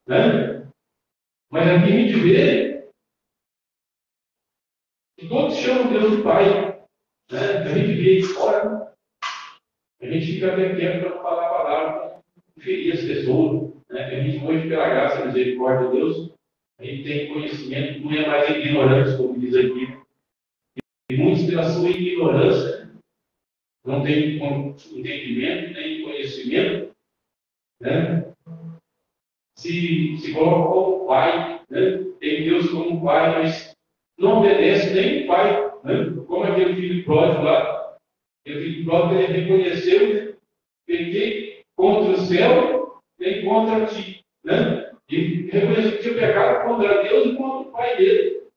né? Mas aqui a gente vê que todos chamam Deus de Pai, né? A gente vê isso fora, a gente fica até quieto para não falar a palavra, ferir as pessoas, né? A gente hoje, pela graça e misericórdia de Deus, a gente tem conhecimento, não é mais ignorante, como diz aqui. E muitos, pela sua ignorância, não têm entendimento, nem conhecimento, né? Se coloca como pai, né? Tem Deus como pai, mas não obedece nem o pai, né? Como aquele filho pródigo lá. Aquele filho pródigo, ele reconheceu, né? Pequei contra o céu, nem contra ti, né? E reconheceu que tinha pecado contra Deus e contra o pai dele.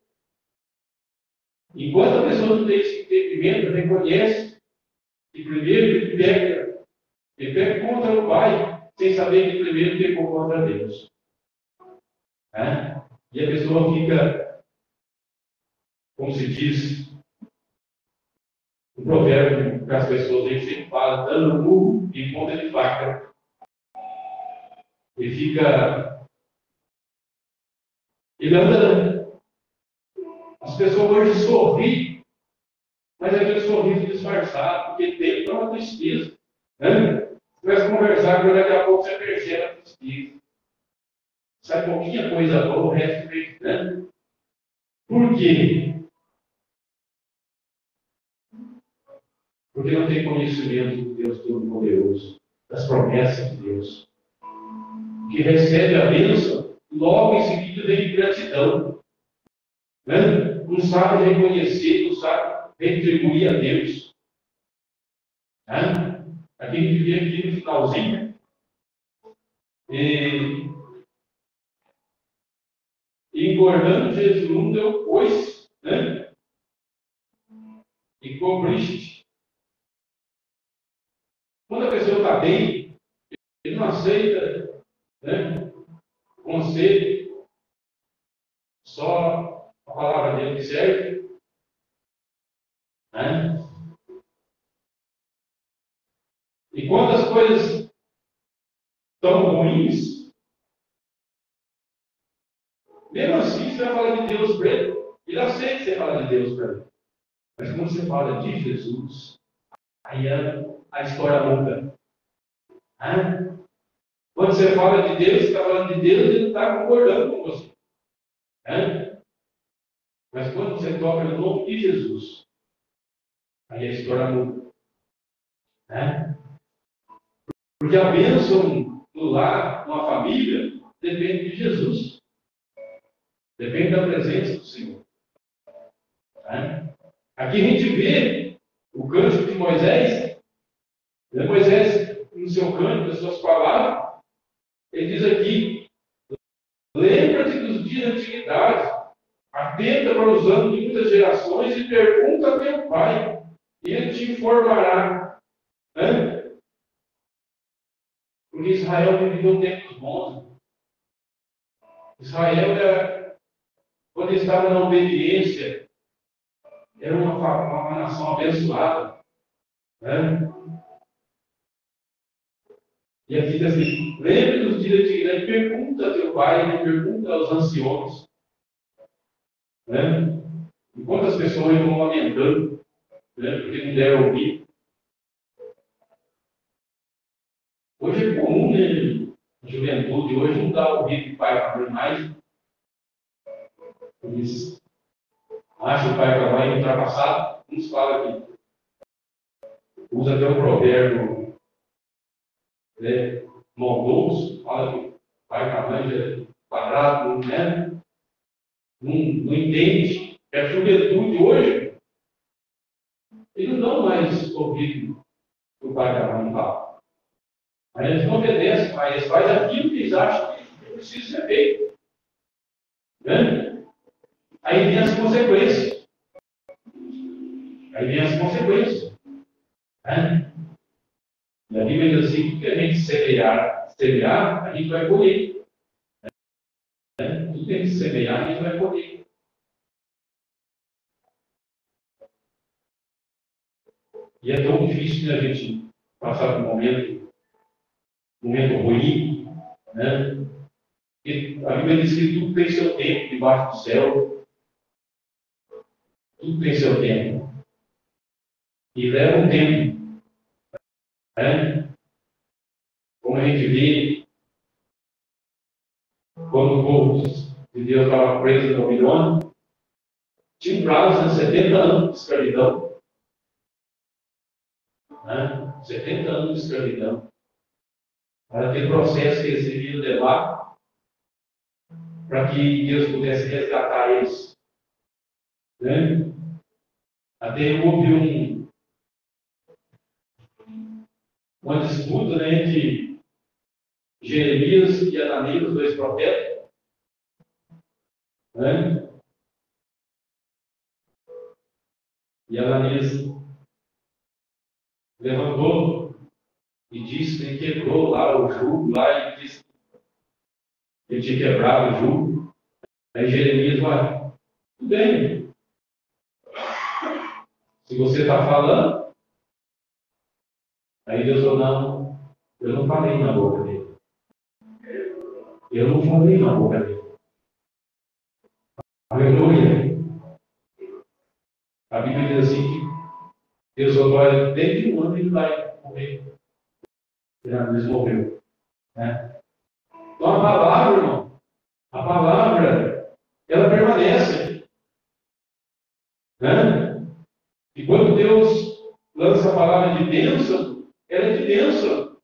Enquanto a pessoa não tem esse entendimento, reconhece que primeiro ele peca contra o pai, sem saber que primeiro pecou contra Deus. Né? E a pessoa fica, como se diz, um provérbio que as pessoas a gente sempre fala, dando murro em ponta de faca. Ele anda. As pessoas hoje sorriem, mas é aquele sorriso disfarçado, porque tem uma tristeza. Né? Você vai conversar, mas daqui a pouco você percebe a tristeza. Sai pouquinha coisa boa, o resto vem, né? Por quê? Porque não tem conhecimento de Deus Todo-Poderoso, das promessas de Deus. Que recebe a bênção logo em seguida vem gratidão. Né? Não sabe reconhecer, não sabe retribuir a Deus. Né? Aqui a gente vê aqui no finalzinho. E engordando jejum deu coice, né? E cobriste. Quando a pessoa está bem, ele não aceita, né, conselho, só a palavra dele que serve. Né? E quando as coisas estão ruins, mesmo assim você vai falar de Deus para ele. Ele aceita que você fala de Deus para ele. Mas quando você fala de Jesus, aí a história muda. Quando você fala de Deus, você está falando de Deus, ele não está concordando com você. Mas quando você toca no nome de Jesus, aí a história muda. Porque a bênção no lar, numa família, depende de Jesus. Depende da presença do Senhor. Aqui a gente vê o cântico de Moisés. Moisés, no seu cântico, nas suas palavras, ele diz aqui: lembra-te dos dias da antiguidade, atenta para os anos de muitas gerações e pergunta a teu pai, e ele te informará. Porque Israel viveu tempos bons. Israel, quando estava na obediência, era uma nação abençoada. E aqui diz assim: lembre dos dias de antiguidade, pergunta a teu pai, pergunta aos anciões. E quantas pessoas vão lamentando, porque não deram ouvir. Hoje é comum, né? A juventude hoje não dá ouvido de pai para mãe mais. Eles acham o pai para mãe ultrapassado. Uns falam que usa até um provérbio maldoso, fala que o pai para mãe já é quadrado, né? Não entende que a juventude hoje, eles não dão mais ouvido que o pai para mãe fala. Mas eles não obedecem, mas eles fazem aquilo que eles acham que precisa ser feito. Aí vem as consequências. E a Bíblia diz assim: que a gente semear, a gente vai colher. Tudo que a gente semear, a gente vai colher. E é tão difícil, né, a gente passar por um momento ruim, E a Bíblia diz que tudo tem seu tempo debaixo do céu. Tudo tem seu tempo. E leva um tempo. Como a gente vê, quando o povo de Deus estava preso na Babilônia, tinha um prazo de 70 anos de escravidão. 70 anos de escravidão. Era aquele processo que eles deviam levar para que Deus pudesse resgatar eles. Até houve uma disputa, entre Jeremias e Ananias, os dois profetas. E Ananias levantou e disse que quebrou lá o jugo, e disse que ele tinha quebrado o jugo. Aí Jeremias vai: tudo bem, se você está falando. Aí Deus falou: não, eu não falei na boca dele. Aleluia. A Bíblia diz assim que Deus falou: olha, desde um ano ele vai morrer. Ele morreu. Então a palavra, irmão, ela permanece. E quando Deus lança a palavra de bênção, ela é de bênção.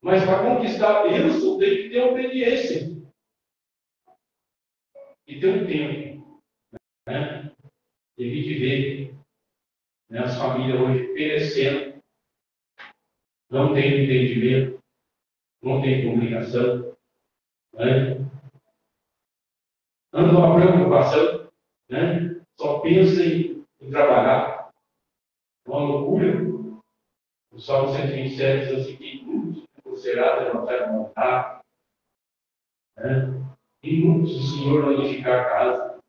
Mas para conquistar a bênção, tem que ter obediência. E tem um tempo, né? E a gente vê, né, as famílias hoje perecendo, não tem entendimento, não tem comunicação, né? Anda uma preocupação, né? Só pensa em trabalhar. Uma loucura. O Salmo 127 diz assim que muitos será levantar e montar, né? E muitos o Senhor vai edificar a casa.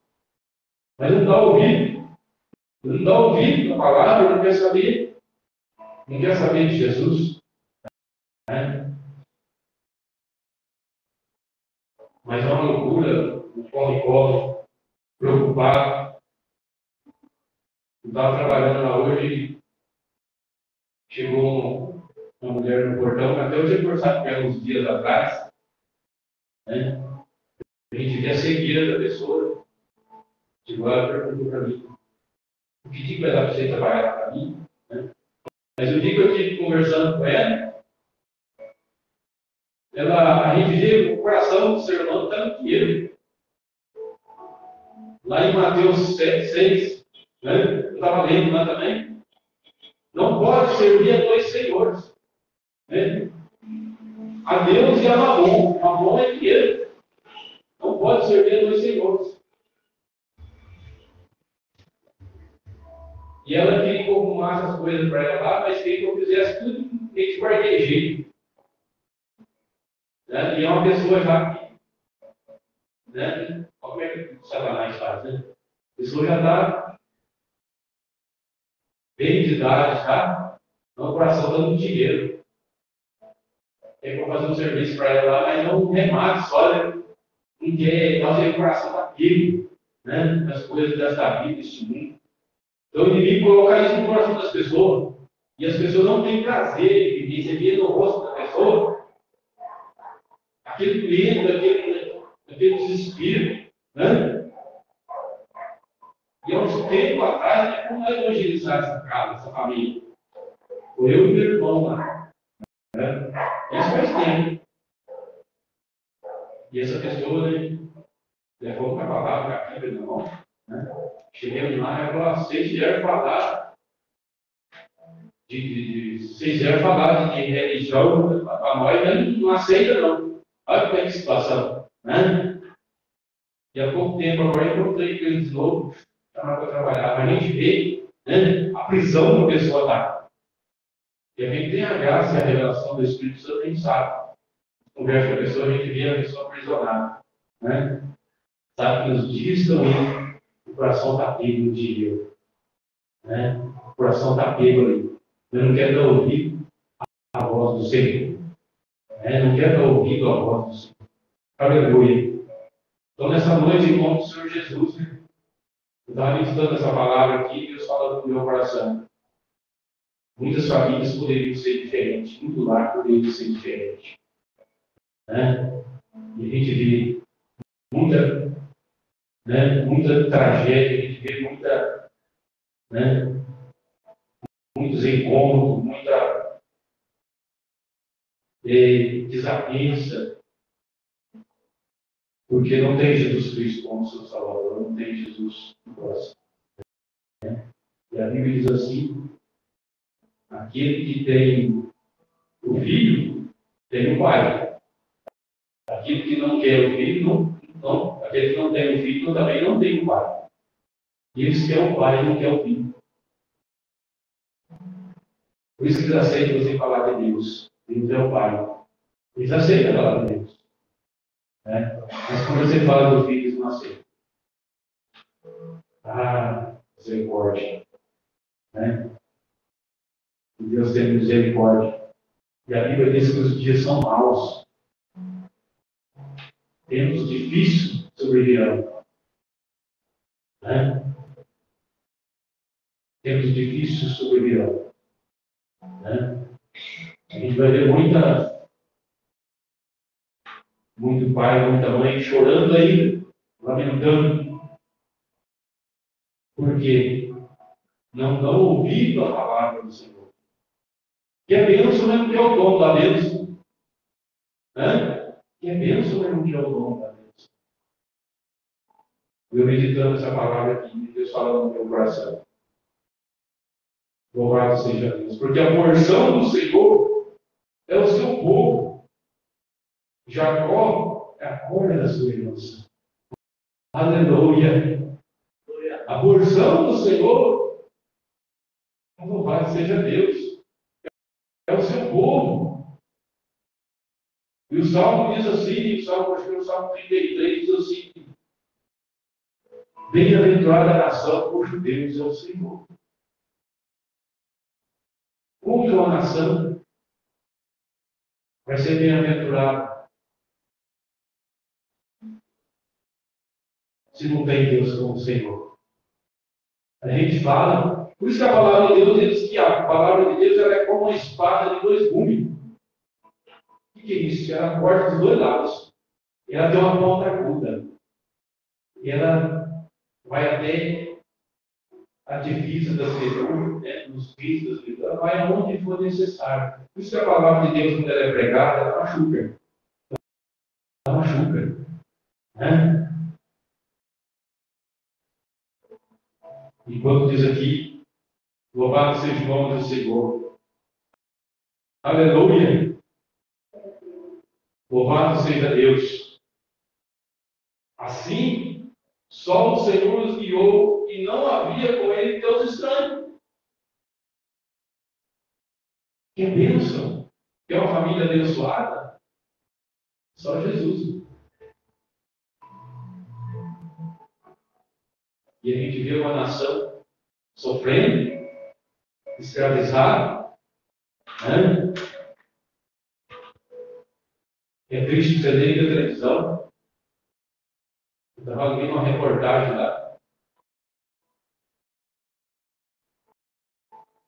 Mas não dá ouvido. Não dá ouvido a palavra, não quer saber de Jesus, né? Mas é uma loucura, um corre-corre, preocupado. Eu estava trabalhando lá hoje, chegou uma mulher no portão, até eu tinha conversado com ela uns dias atrás, né? A gente via a cegueira da pessoa. Chegou ela perguntou para mim: o que dia vai dar para você trabalhar para mim? Né? Mas o dia que eu estive conversando com ela, a gente vê o coração do ser humano tanto que ele. Lá em Mateus 7, 6, né? Eu estava lendo lá também. Não pode servir a dois senhores, né? A Deus e a Mamon. Mamon é dinheiro. Não pode servir a dois senhores. E ela queria que eu arrumasse as coisas para ela lá, mas queria que eu fizesse tudo de qualquer jeito. Né? E é uma pessoa já que, né? Olha como é que o Satanás faz, né? A pessoa já está bem de idade, já, no coração dando dinheiro. Quer que eu fazer um serviço para ela lá, mas não remate só, né? Não quer fazer o coração daquilo, né? Nas coisas desta vida, deste mundo. Então o inimigo coloca isso no coração das pessoas. E as pessoas não têm prazer em receber no rosto da pessoa aquele medo, aquele desespero, né? E há uns tempos atrás, né, como evangelizar essa casa, essa família? Foi eu e meu irmão lá. Né? Isso faz tempo. E essa pessoa, né, levou uma palavra com a Bíblia na mão. Né? Cheguei lá e falou: vocês vieram falar vocês vieram falar de religião para nós, não aceita não. Olha que situação. Né? E há pouco tempo agora eu encontrei com eles de novo, chamaram para trabalhar. Mas a gente vê, né, a prisão que a pessoa está. E a gente tem a graça e a revelação do Espírito Santo, a gente sabe. Conversa com a pessoa, a gente vê a pessoa aprisionada. Né? Sabe que os dias estão indo, o coração está pego no dia. Né? O coração está pego ali. Eu não quero dar ouvido à voz do Senhor. Né? Não quero dar ouvido à voz do Senhor. Aleluia. Então, nessa noite, em nome do Senhor Jesus, né? Eu estava meditando essa palavra aqui e Deus fala no meu coração. Muitas famílias poderiam ser diferentes, muito lar poderia ser diferente. Né? E a gente vê muita tragédia, a gente vê muitos encontros, muita desavença, porque não tem Jesus Cristo como seu Salvador, não tem Jesus no coração. Né? E a Bíblia diz assim: aquele que tem o filho, tem o pai. Aquele que não quer o filho, aquele que não tem o filho, também não tem o pai. E eles querem o pai e não querem o filho. Por isso que eles aceitam você falar de Deus. Deus é o pai. Eles aceitam falar de Deus. Né? Mas quando você fala do filho, eles não aceitam. Ah, misericórdia. Né? Deus tem misericórdia. E a Bíblia diz que os dias são maus. Tempos difíceis sobrevirão. Né? Tempos difíceis sobrevirão. Né? A gente vai ver muito pai, muita mãe chorando ainda, lamentando. Porque não dão ouvido à palavra do Senhor. Que a bênção mesmo que é o dom da bênção. Né? Que a bênção mesmo que é o dom da bênção. Eu meditando essa palavra aqui, Deus falando no meu coração. Louvado seja Deus. Porque a porção do Senhor é o seu povo. Jacó é a corda da sua herança. Aleluia. A porção do Senhor, louvado seja Deus, é o seu povo. E o Salmo diz assim, acho que o Salmo 33 diz assim: bem-aventurada a nação cujo Deus é o Senhor. Como que uma nação vai ser bem-aventurada se não tem Deus como Senhor? A gente fala, por isso que a palavra de Deus diz que a palavra de Deus ela é como uma espada de dois gumes. O que é isso? Ela corta dos dois lados. Ela tem uma ponta aguda. E ela vai até a divisa das pessoas, né, nos fins das pessoas. Ela vai aonde for necessário. Por isso que a palavra de Deus, quando ela é pregada, ela machuca. Ela machuca. Né? E quando diz aqui, louvado seja o nome do Senhor. Aleluia. Louvado seja Deus. Assim, só o Senhor os guiou e não havia com ele Deus estranho. Que bênção. Que é uma família abençoada. Só Jesus. E a gente vê uma nação sofrendo, escravizada, né? É triste você ler na televisão. Eu estava vendo uma reportagem lá.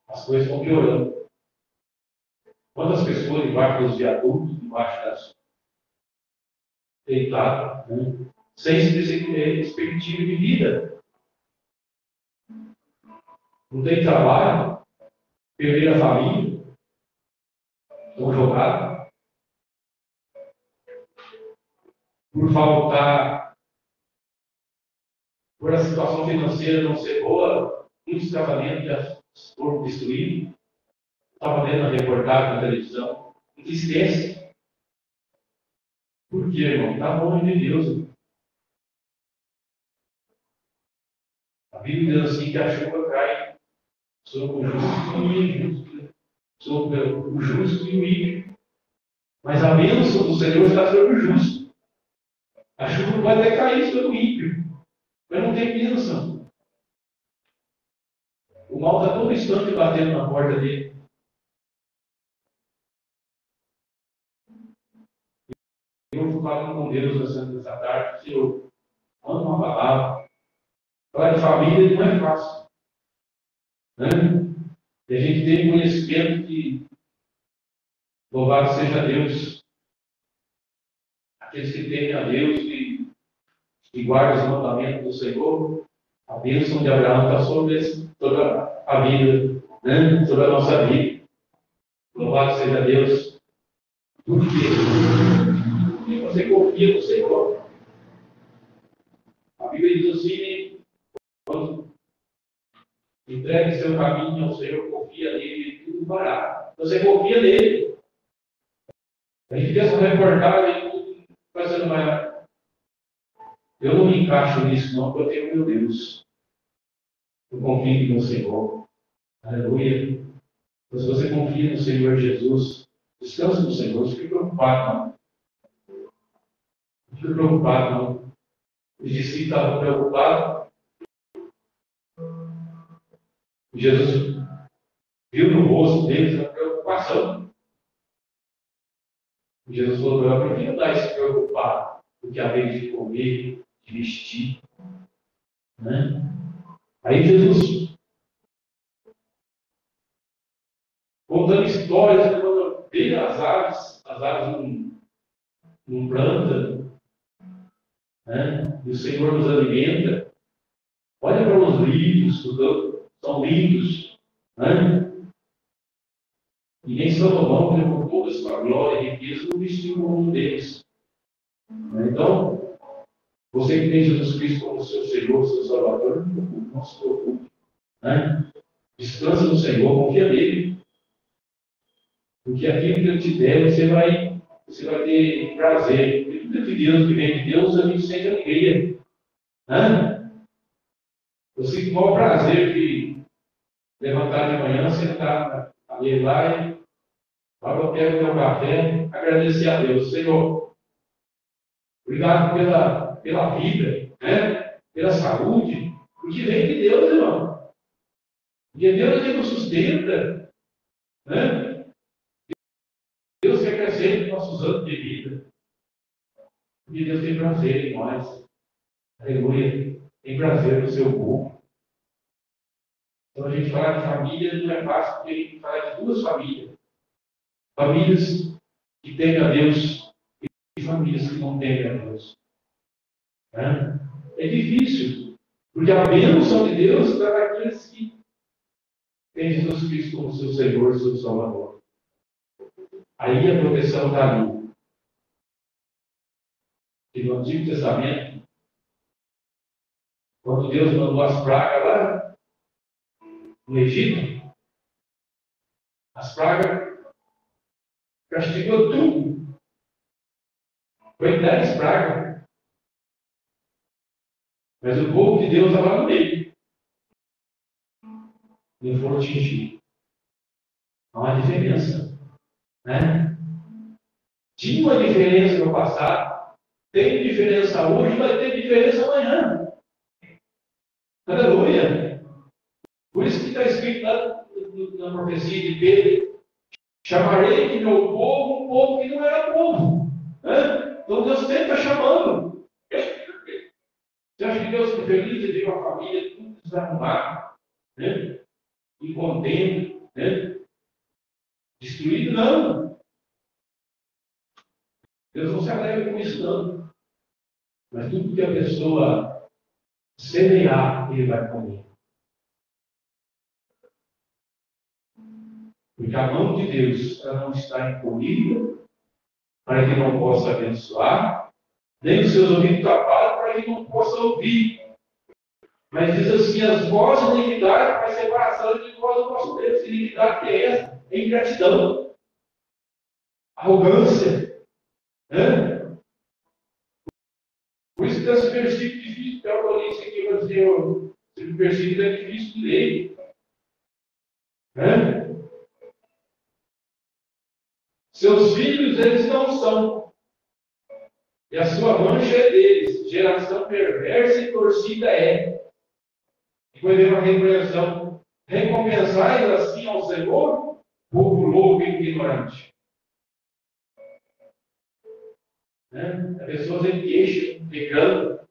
As coisas estão piorando. Quantas pessoas embaixo dos viadutos, embaixo das deitadas, né? Sem perspectiva de vida. Não tem trabalho, perder a família, estão jogados. Por faltar, por a situação financeira não ser boa, muitos casamentos já foram destruídos. Estava vendo a reportagem na televisão, entristece. Por quê, irmão? Está longe de Deus. Irmão. A Bíblia diz assim que a chuva cai sobre o justo e o injusto, sobre o justo e o ímpio. Mas a bênção do Senhor está sobre o justo. A chuva pode até cair sobre o ímpio, mas não tem bênção. O mal está todo instante batendo na porta dele. Eu fui falando com Deus nessa tarde, Senhor, manda uma palavra. Falar de família não é fácil. Né? E a gente tem conhecimento que, louvado seja Deus, aqueles que temem a Deus e guardam os mandamentos do Senhor, a bênção de Abraão está sobre a vida, né? Sobre a nossa vida. Louvado seja Deus. Por quê? Porque você confia no Senhor. A Bíblia diz assim, quando entregue seu caminho ao Senhor, confia nele e tudo fará. Você confia nele. A gente vê essa reportagem fazendo mais. Eu não me encaixo nisso, não, porque eu tenho meu Deus. Eu confio no Senhor. Aleluia. Então, se você confia no Senhor Jesus, descanse no Senhor, não fique preocupado, não. Não fique preocupado, não. Os discípulos estavam preocupados. Jesus viu no rosto deles a preocupação. Jesus falou: eu prefiro dar se preocupar do que a vez de comer, de vestir. Né? Aí Jesus, contando histórias, quando vê as aves não plantam, né? E o Senhor nos alimenta. Olha para os lírios do campo, são lindos, né? E nem Salomão, com toda a sua glória e riqueza, não vestiu como um deles. Então, Você que tem Jesus Cristo como seu Senhor, seu Salvador, não se preocupe. Né? Descansa no Senhor, confia nele. Porque aquilo que Ele te der, você vai ter prazer. Porque tudo que Deus, que vem de Deus, a gente sente alegria. Né? Eu sinto o maior prazer de levantar de manhã, sentar ali lá e para o meu café, agradecer a Deus. Senhor, obrigado pela vida, né? Pela saúde, porque vem de Deus, irmão. Porque Deus é que nos sustenta, né? Deus quer crescer nos nossos anos de vida. Porque Deus tem prazer em nós. Aleluia. Tem prazer no seu povo. Então a gente falar de família não é fácil, porque a gente fala de duas famílias. Famílias que têm a Deus e famílias que não têm a Deus. Né? É difícil, porque a bênção de Deus está naqueles que têm Jesus Cristo como seu Senhor, seu Salvador. Aí a proteção está ali. E no Antigo Testamento, quando Deus mandou as pragas lá no Egito, as pragas castigou tudo. Foi 10 pragas. Mas o povo de Deus estava no meio. Não foram atingidos. Há uma diferença. Né? Tinha uma diferença no passado, tem diferença hoje, vai ter diferença amanhã. Aleluia! Por isso que está escrito lá na profecia de Pedro: chamarei de meu povo um povo que não era povo. Né? Então Deus sempre está chamando. Você acha que Deus fica feliz de ver uma família tudo desarrumado, né? Incontente, né? Destruído? Não. Deus não se alegra com isso, não. Mas tudo que a pessoa semear, ele vai comer. Porque a mão de Deus, ela não está encolhida para que não possa abençoar, nem os seus ouvidos tapados para que não possa ouvir. Mas diz assim: as vozes de iniquidade vai separação de vós do nosso Deus. Iniquidade que é essa? É ingratidão, arrogância. Né? Por isso que esse versículo difícil, que eu li isso aqui, vai dizer, esse versículo é difícil de ler. Né? Seus filhos, eles não são. E a sua mancha é deles. Geração perversa e torcida é. Depois vem uma repreensão. Recompensais assim ao Senhor, povo louco e ignorante. Né? A pessoa sempre queixa, reclama,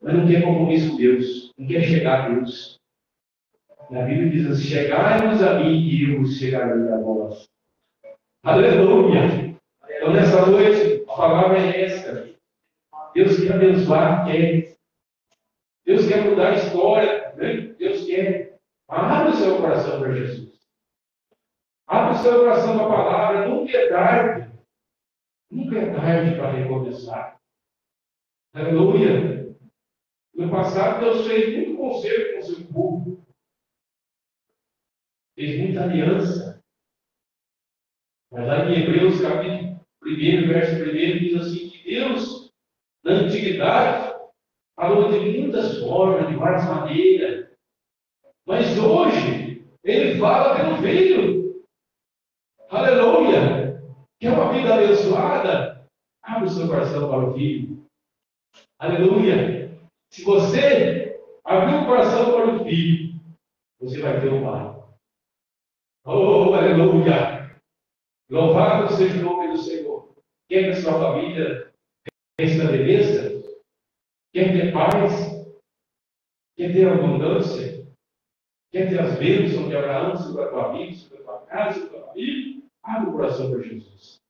mas não tem compromisso com Deus. Não quer chegar a Deus. A Bíblia diz assim: chegai-vos a mim e eu vos chegarei a vós. Aleluia! Então nessa noite, a palavra é essa. Deus quer abençoar, quer. Deus quer mudar a história. Né? Deus quer. Abra o seu coração para Jesus. Abra o seu coração para a palavra. Nunca é tarde. Nunca é tarde para recomeçar. Aleluia! No passado, Deus fez muito conselho com o seu povo. Fez muita aliança. Mas lá em Hebreus, capítulo 1, verso 1, diz assim: que Deus, na antiguidade, falou de muitas formas, de várias maneiras. Mas hoje, Ele fala pelo Filho. Aleluia! Quer uma vida abençoada? Abre o seu coração para o Filho. Aleluia! Se você abrir o coração para o Filho, você vai ter um Pai. Oh, aleluia! Louvado seja o nome do Senhor. Quer que a sua família restabeleça? Quer ter paz? Quer ter abundância? Quer ter as bênçãos de Abraão sobre a tua vida, sobre a tua casa, sobre a tua família? Abre o coração para Jesus.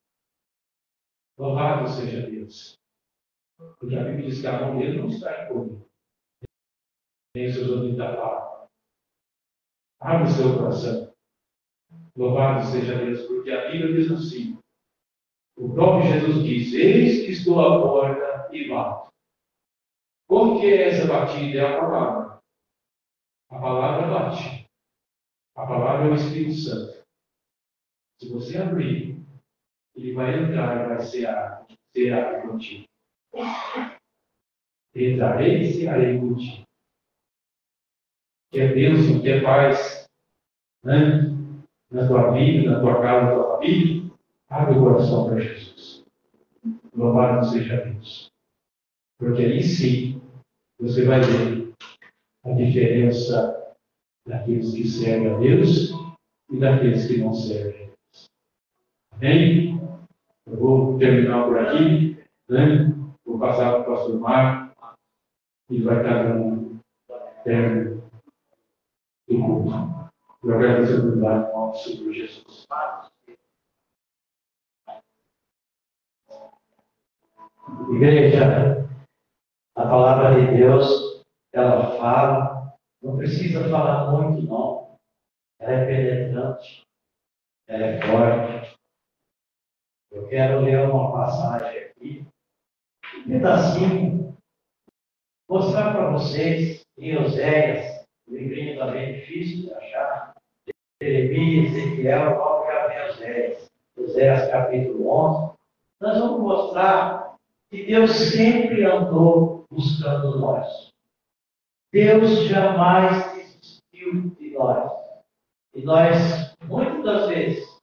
Louvado seja Deus. Porque a Bíblia diz que a mão dele não está encolhida. Nem os seus ouvidos da palavra. Abre o seu coração. Louvado seja Deus, porque a Bíblia diz assim: o próprio Jesus diz: eis que estou à porta e bato. Como que é essa batida? É a palavra. A palavra bate. A palavra é o Espírito Santo. Se você abrir, ele vai entrar e vai cear contigo. Entrarei e cearei contigo. Quer bênção, quer paz, né? Na tua vida, na tua casa, na tua família, abre o coração para Jesus. Louvado seja Deus. Porque aí sim, você vai ver a diferença daqueles que servem a Deus e daqueles que não servem a Deus. Amém? Eu vou terminar por aqui, né? Vou passar para o pastor Marco, e vai estar dando término do culto. Eu agradeço a oportunidade em nome do Senhor Jesus. Igreja, a palavra de Deus, ela fala, não precisa falar muito, não. Ela é penetrante, ela é forte. Eu quero ler uma passagem aqui, um pedacinho, mostrar para vocês em Oséias, o livrinho está bem difícil de achar, Jeremias, Ezequiel, vamos já ver Oséias. Oséias capítulo 11. Nós vamos mostrar que Deus sempre andou buscando nós. Deus jamais desistiu de nós. E nós, muitas das vezes,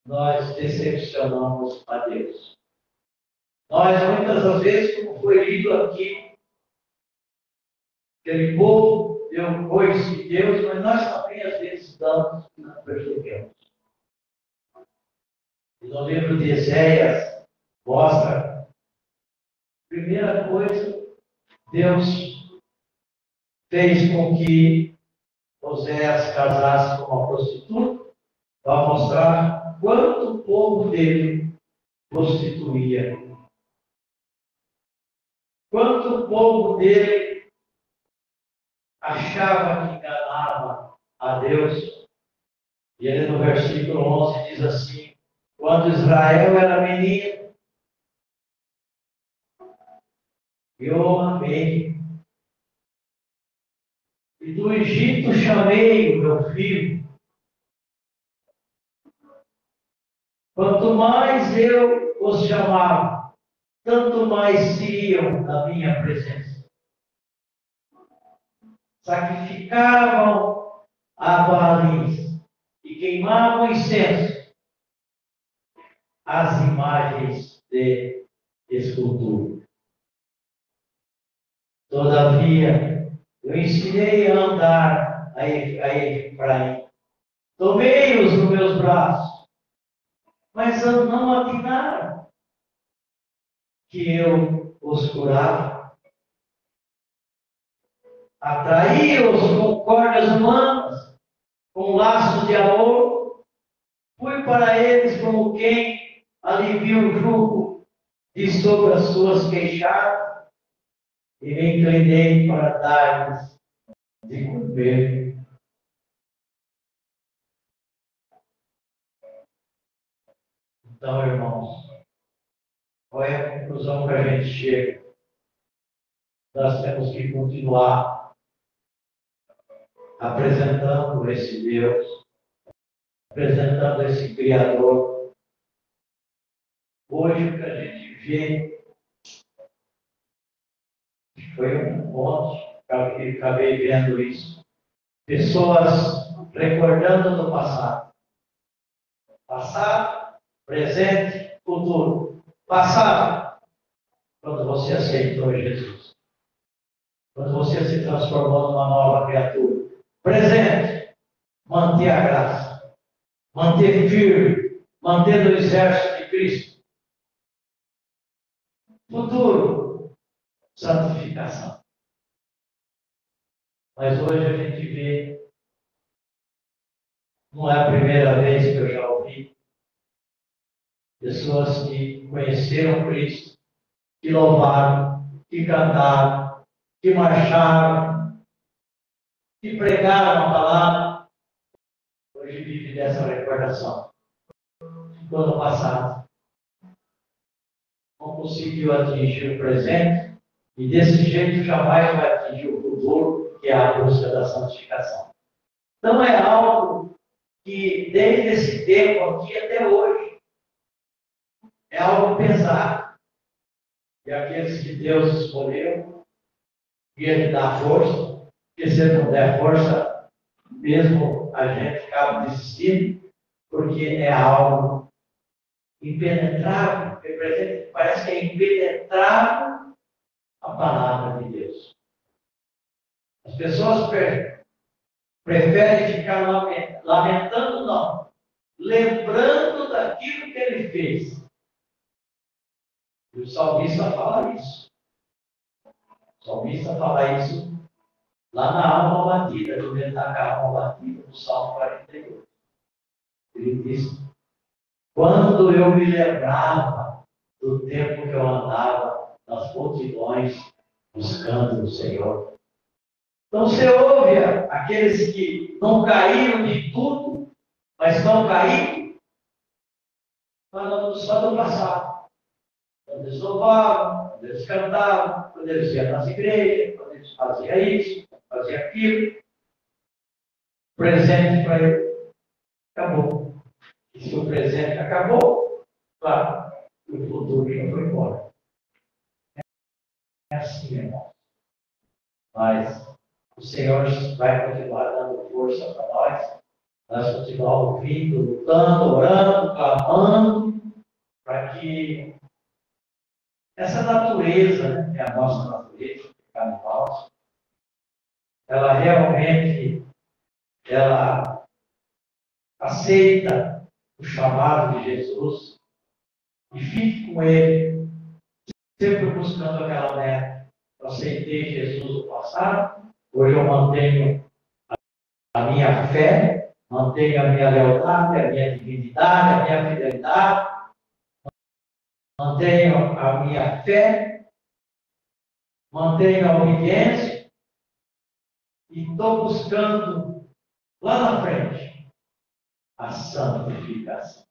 nós decepcionamos a Deus. Nós, muitas das vezes, como foi lido aqui, aquele povo deu coisas de Deus, mas nós também, às vezes, damos e não percebemos. E no livro de Oséias, mostra, primeira coisa, Deus fez com que Oséias casasse com uma prostituta, para mostrar quanto o povo dele prostituía. Quanto o povo dele achava que enganava a Deus. E ele no versículo 11 diz assim: quando Israel era menino, eu amei. E do Egito chamei o meu filho. Quanto mais eu os chamava, tanto mais se iam na minha presença. Sacrificavam a Baalins e queimavam incenso às imagens de escultura. Todavia, eu ensinei a andar a Efraim. Tomei-os nos meus braços, mas não atinaram que eu os curava. Atraí-os com cordas humanas, com laços de amor. Fui para eles como quem alivia o jugo de sobre as suas queixadas e me inclinei para dar-lhes de comer. Então, irmãos, qual é a conclusão que a gente chega? Nós temos que continuar apresentando esse Deus, apresentando esse Criador. Hoje o que a gente vê foi um ponto, acabei vendo isso. Pessoas recordando do passado. Passado, presente, futuro. Passado, quando você aceitou Jesus. Quando você se transformou numa nova criatura. Presente, manter a graça. Manter firme. Manter o exército de Cristo. Futuro, santificação. Mas hoje a gente vê, não é a primeira vez que eu já ouvi, pessoas que conheceram Cristo, que louvaram, que cantaram, que marcharam, que pregaram a palavra, hoje vive dessa recordação. Ficou no passado. Não conseguiu atingir o presente, E desse jeito jamais vai atingir o futuro, que é a busca da santificação. Então é algo que desde esse tempo aqui até hoje é algo pesado. E aqueles que Deus escolheu, e Ele dá força, porque se Ele não der força, mesmo a gente acaba desistindo, porque é algo impenetrável, parece que é impenetrável a palavra de Deus. As pessoas preferem ficar lamentando, não, lembrando daquilo que Ele fez. E o salmista fala isso. O salmista fala isso lá na alma batida, quando ele está com a alma batida, no Salmo 48. Ele diz: quando eu me lembrava do tempo que eu andava nas multidões buscando o Senhor. Então você ouve aqueles que não caíram de tudo, mas estão caindo, falando só do passado. Quando eles louvavam, quando eles cantavam, quando eles iam nas igrejas, quando eles faziam isso, faziam aquilo. Presente para ele acabou. E se o presente acabou, claro, o futuro já foi embora. É assim, irmão. Mas o Senhor vai continuar dando força para nós. Nós continuar ouvindo, lutando, orando, clamando, para que essa natureza, né, é a nossa natureza, animal, ela realmente aceita o chamado de Jesus e fique com Ele, sempre buscando aquela meta. Eu aceitei Jesus no passado, hoje eu mantenho a minha fé, mantenho a minha lealdade, a minha dignidade, a minha fidelidade, mantenho a minha fé, mantenho a obediência e estou buscando lá na frente a santificação.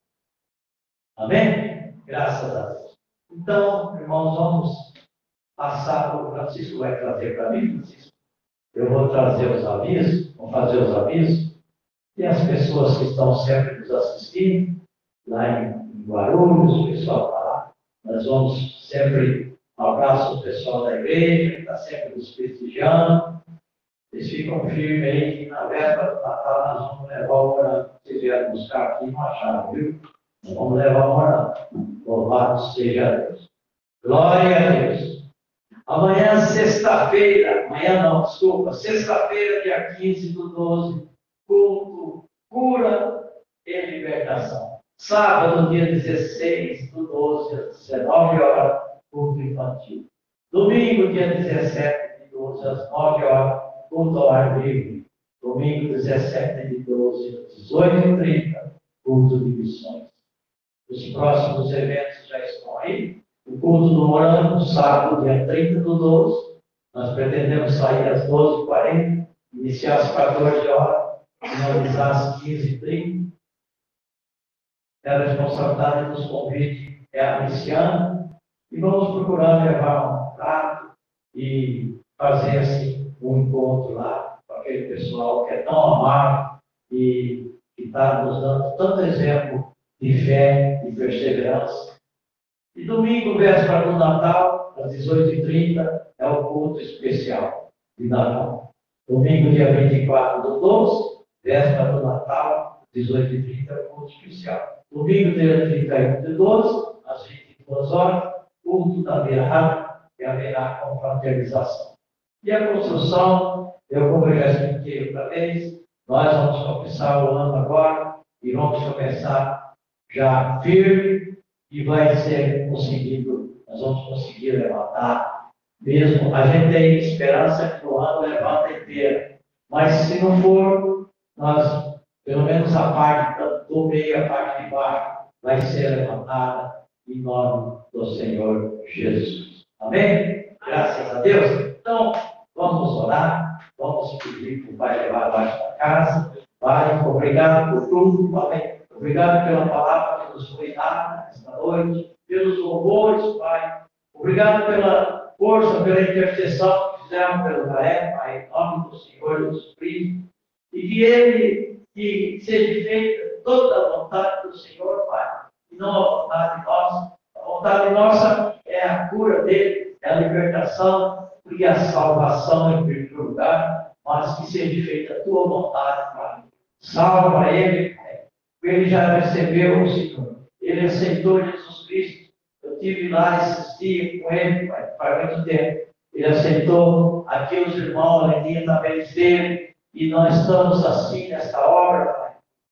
Amém? Graças a Deus. Então, irmãos, vamos passar. O Francisco vai trazer para mim, Francisco. Eu vou trazer os avisos, vou fazer os avisos. E as pessoas que estão sempre nos assistindo, lá em Guarulhos, o pessoal está lá. Nós vamos sempre, um abraço ao pessoal da igreja, que está sempre nos prestigiando. Eles ficam firmes aí, que na véspera do Natal nós vamos levar o morando. Vocês vieram buscar aqui, não acharam, viu? Nós vamos levar o morando. Louvado seja Deus. Glória a Deus. Amanhã, sexta-feira, sexta-feira, dia 15/12, culto, cura e libertação. Sábado, dia 16/12, às 19 horas, culto infantil. Domingo, dia 17/12, às 9 horas, culto ao ar livre. Domingo, 17/12, às 18h30, culto de missões. Os próximos eventos já estão aí. O culto do Morando, sábado, dia 30/12. Nós pretendemos sair às 12h40, iniciar às 14 horas, finalizar às 15h30. A responsabilidade dos convites é a Luciana. E vamos procurar levar um prato e fazer assim um encontro lá com aquele pessoal que é tão amável e que está nos dando tanto exemplo de fé e perseverança. E domingo, véspera do Natal, às 18h30, é o culto especial de Natal. Domingo, dia 24/12, véspera do Natal, 18h30, é o culto especial. Domingo, dia 31/12, às 22 horas, culto da beirada, que haverá confraternização. E a construção, como eu já expliquei outra vez, nós vamos começar o ano agora e vamos começar já firme. E vai ser conseguido, nós vamos conseguir levantar, mesmo, a gente tem esperança que o ano levanta inteiro, mas se não for, nós, pelo menos a parte do meio, a parte de baixo, vai ser levantada em nome do Senhor Jesus. Amém? Graças a Deus. Então, vamos orar, vamos pedir que o Pai levar abaixo da casa. Pai, obrigado por tudo, Pai. Obrigado pela palavra que nos foi dada esta noite, pelos louvores, Pai. Obrigado força pela intercessão que fizeram pelo Gaé, Pai, em nome do Senhor Jesus Cristo, e que ele, que seja feita toda a vontade do Senhor, Pai, e não a vontade nossa. A vontade nossa é a cura dele, é a libertação e a salvação em primeiro lugar, mas que seja feita a tua vontade, Pai. Salva ele, Pai. Ele já recebeu o Senhor. Ele aceitou Jesus Cristo. Eu estive lá esses dias com ele, Pai, faz muito tempo. Ele aceitou. Aqui os irmãos, a Leninha também esteve. E nós estamos assim nesta obra, Pai,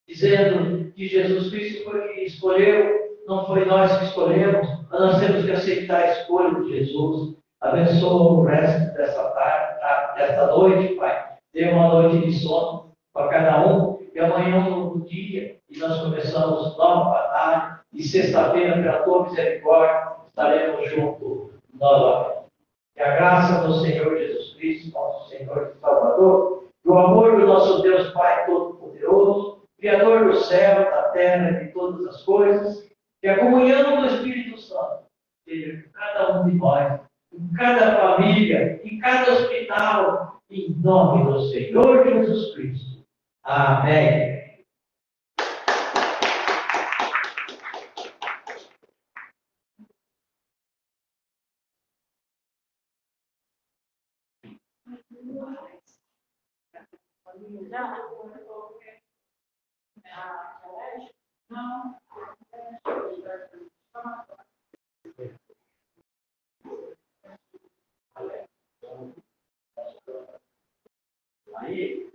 dizendo que Jesus Cristo foi quem escolheu, não foi nós que escolhemos, mas nós temos que aceitar a escolha de Jesus. Abençoa o resto dessa tarde, desta noite, Pai. Dê uma noite de sono para cada um. E amanhã é um novo dia, e nós começamos nova batalha. E sexta-feira, pela tua misericórdia, estaremos juntos novamente. Que a graça do Senhor Jesus Cristo, nosso Senhor e Salvador, e o amor do nosso Deus Pai Todo-Poderoso, Criador do céu, da terra e de todas as coisas, que a comunhão do Espírito Santo seja com cada um de nós, em cada família, em cada hospital, em nome do Senhor Jesus Cristo. Amém. Aí,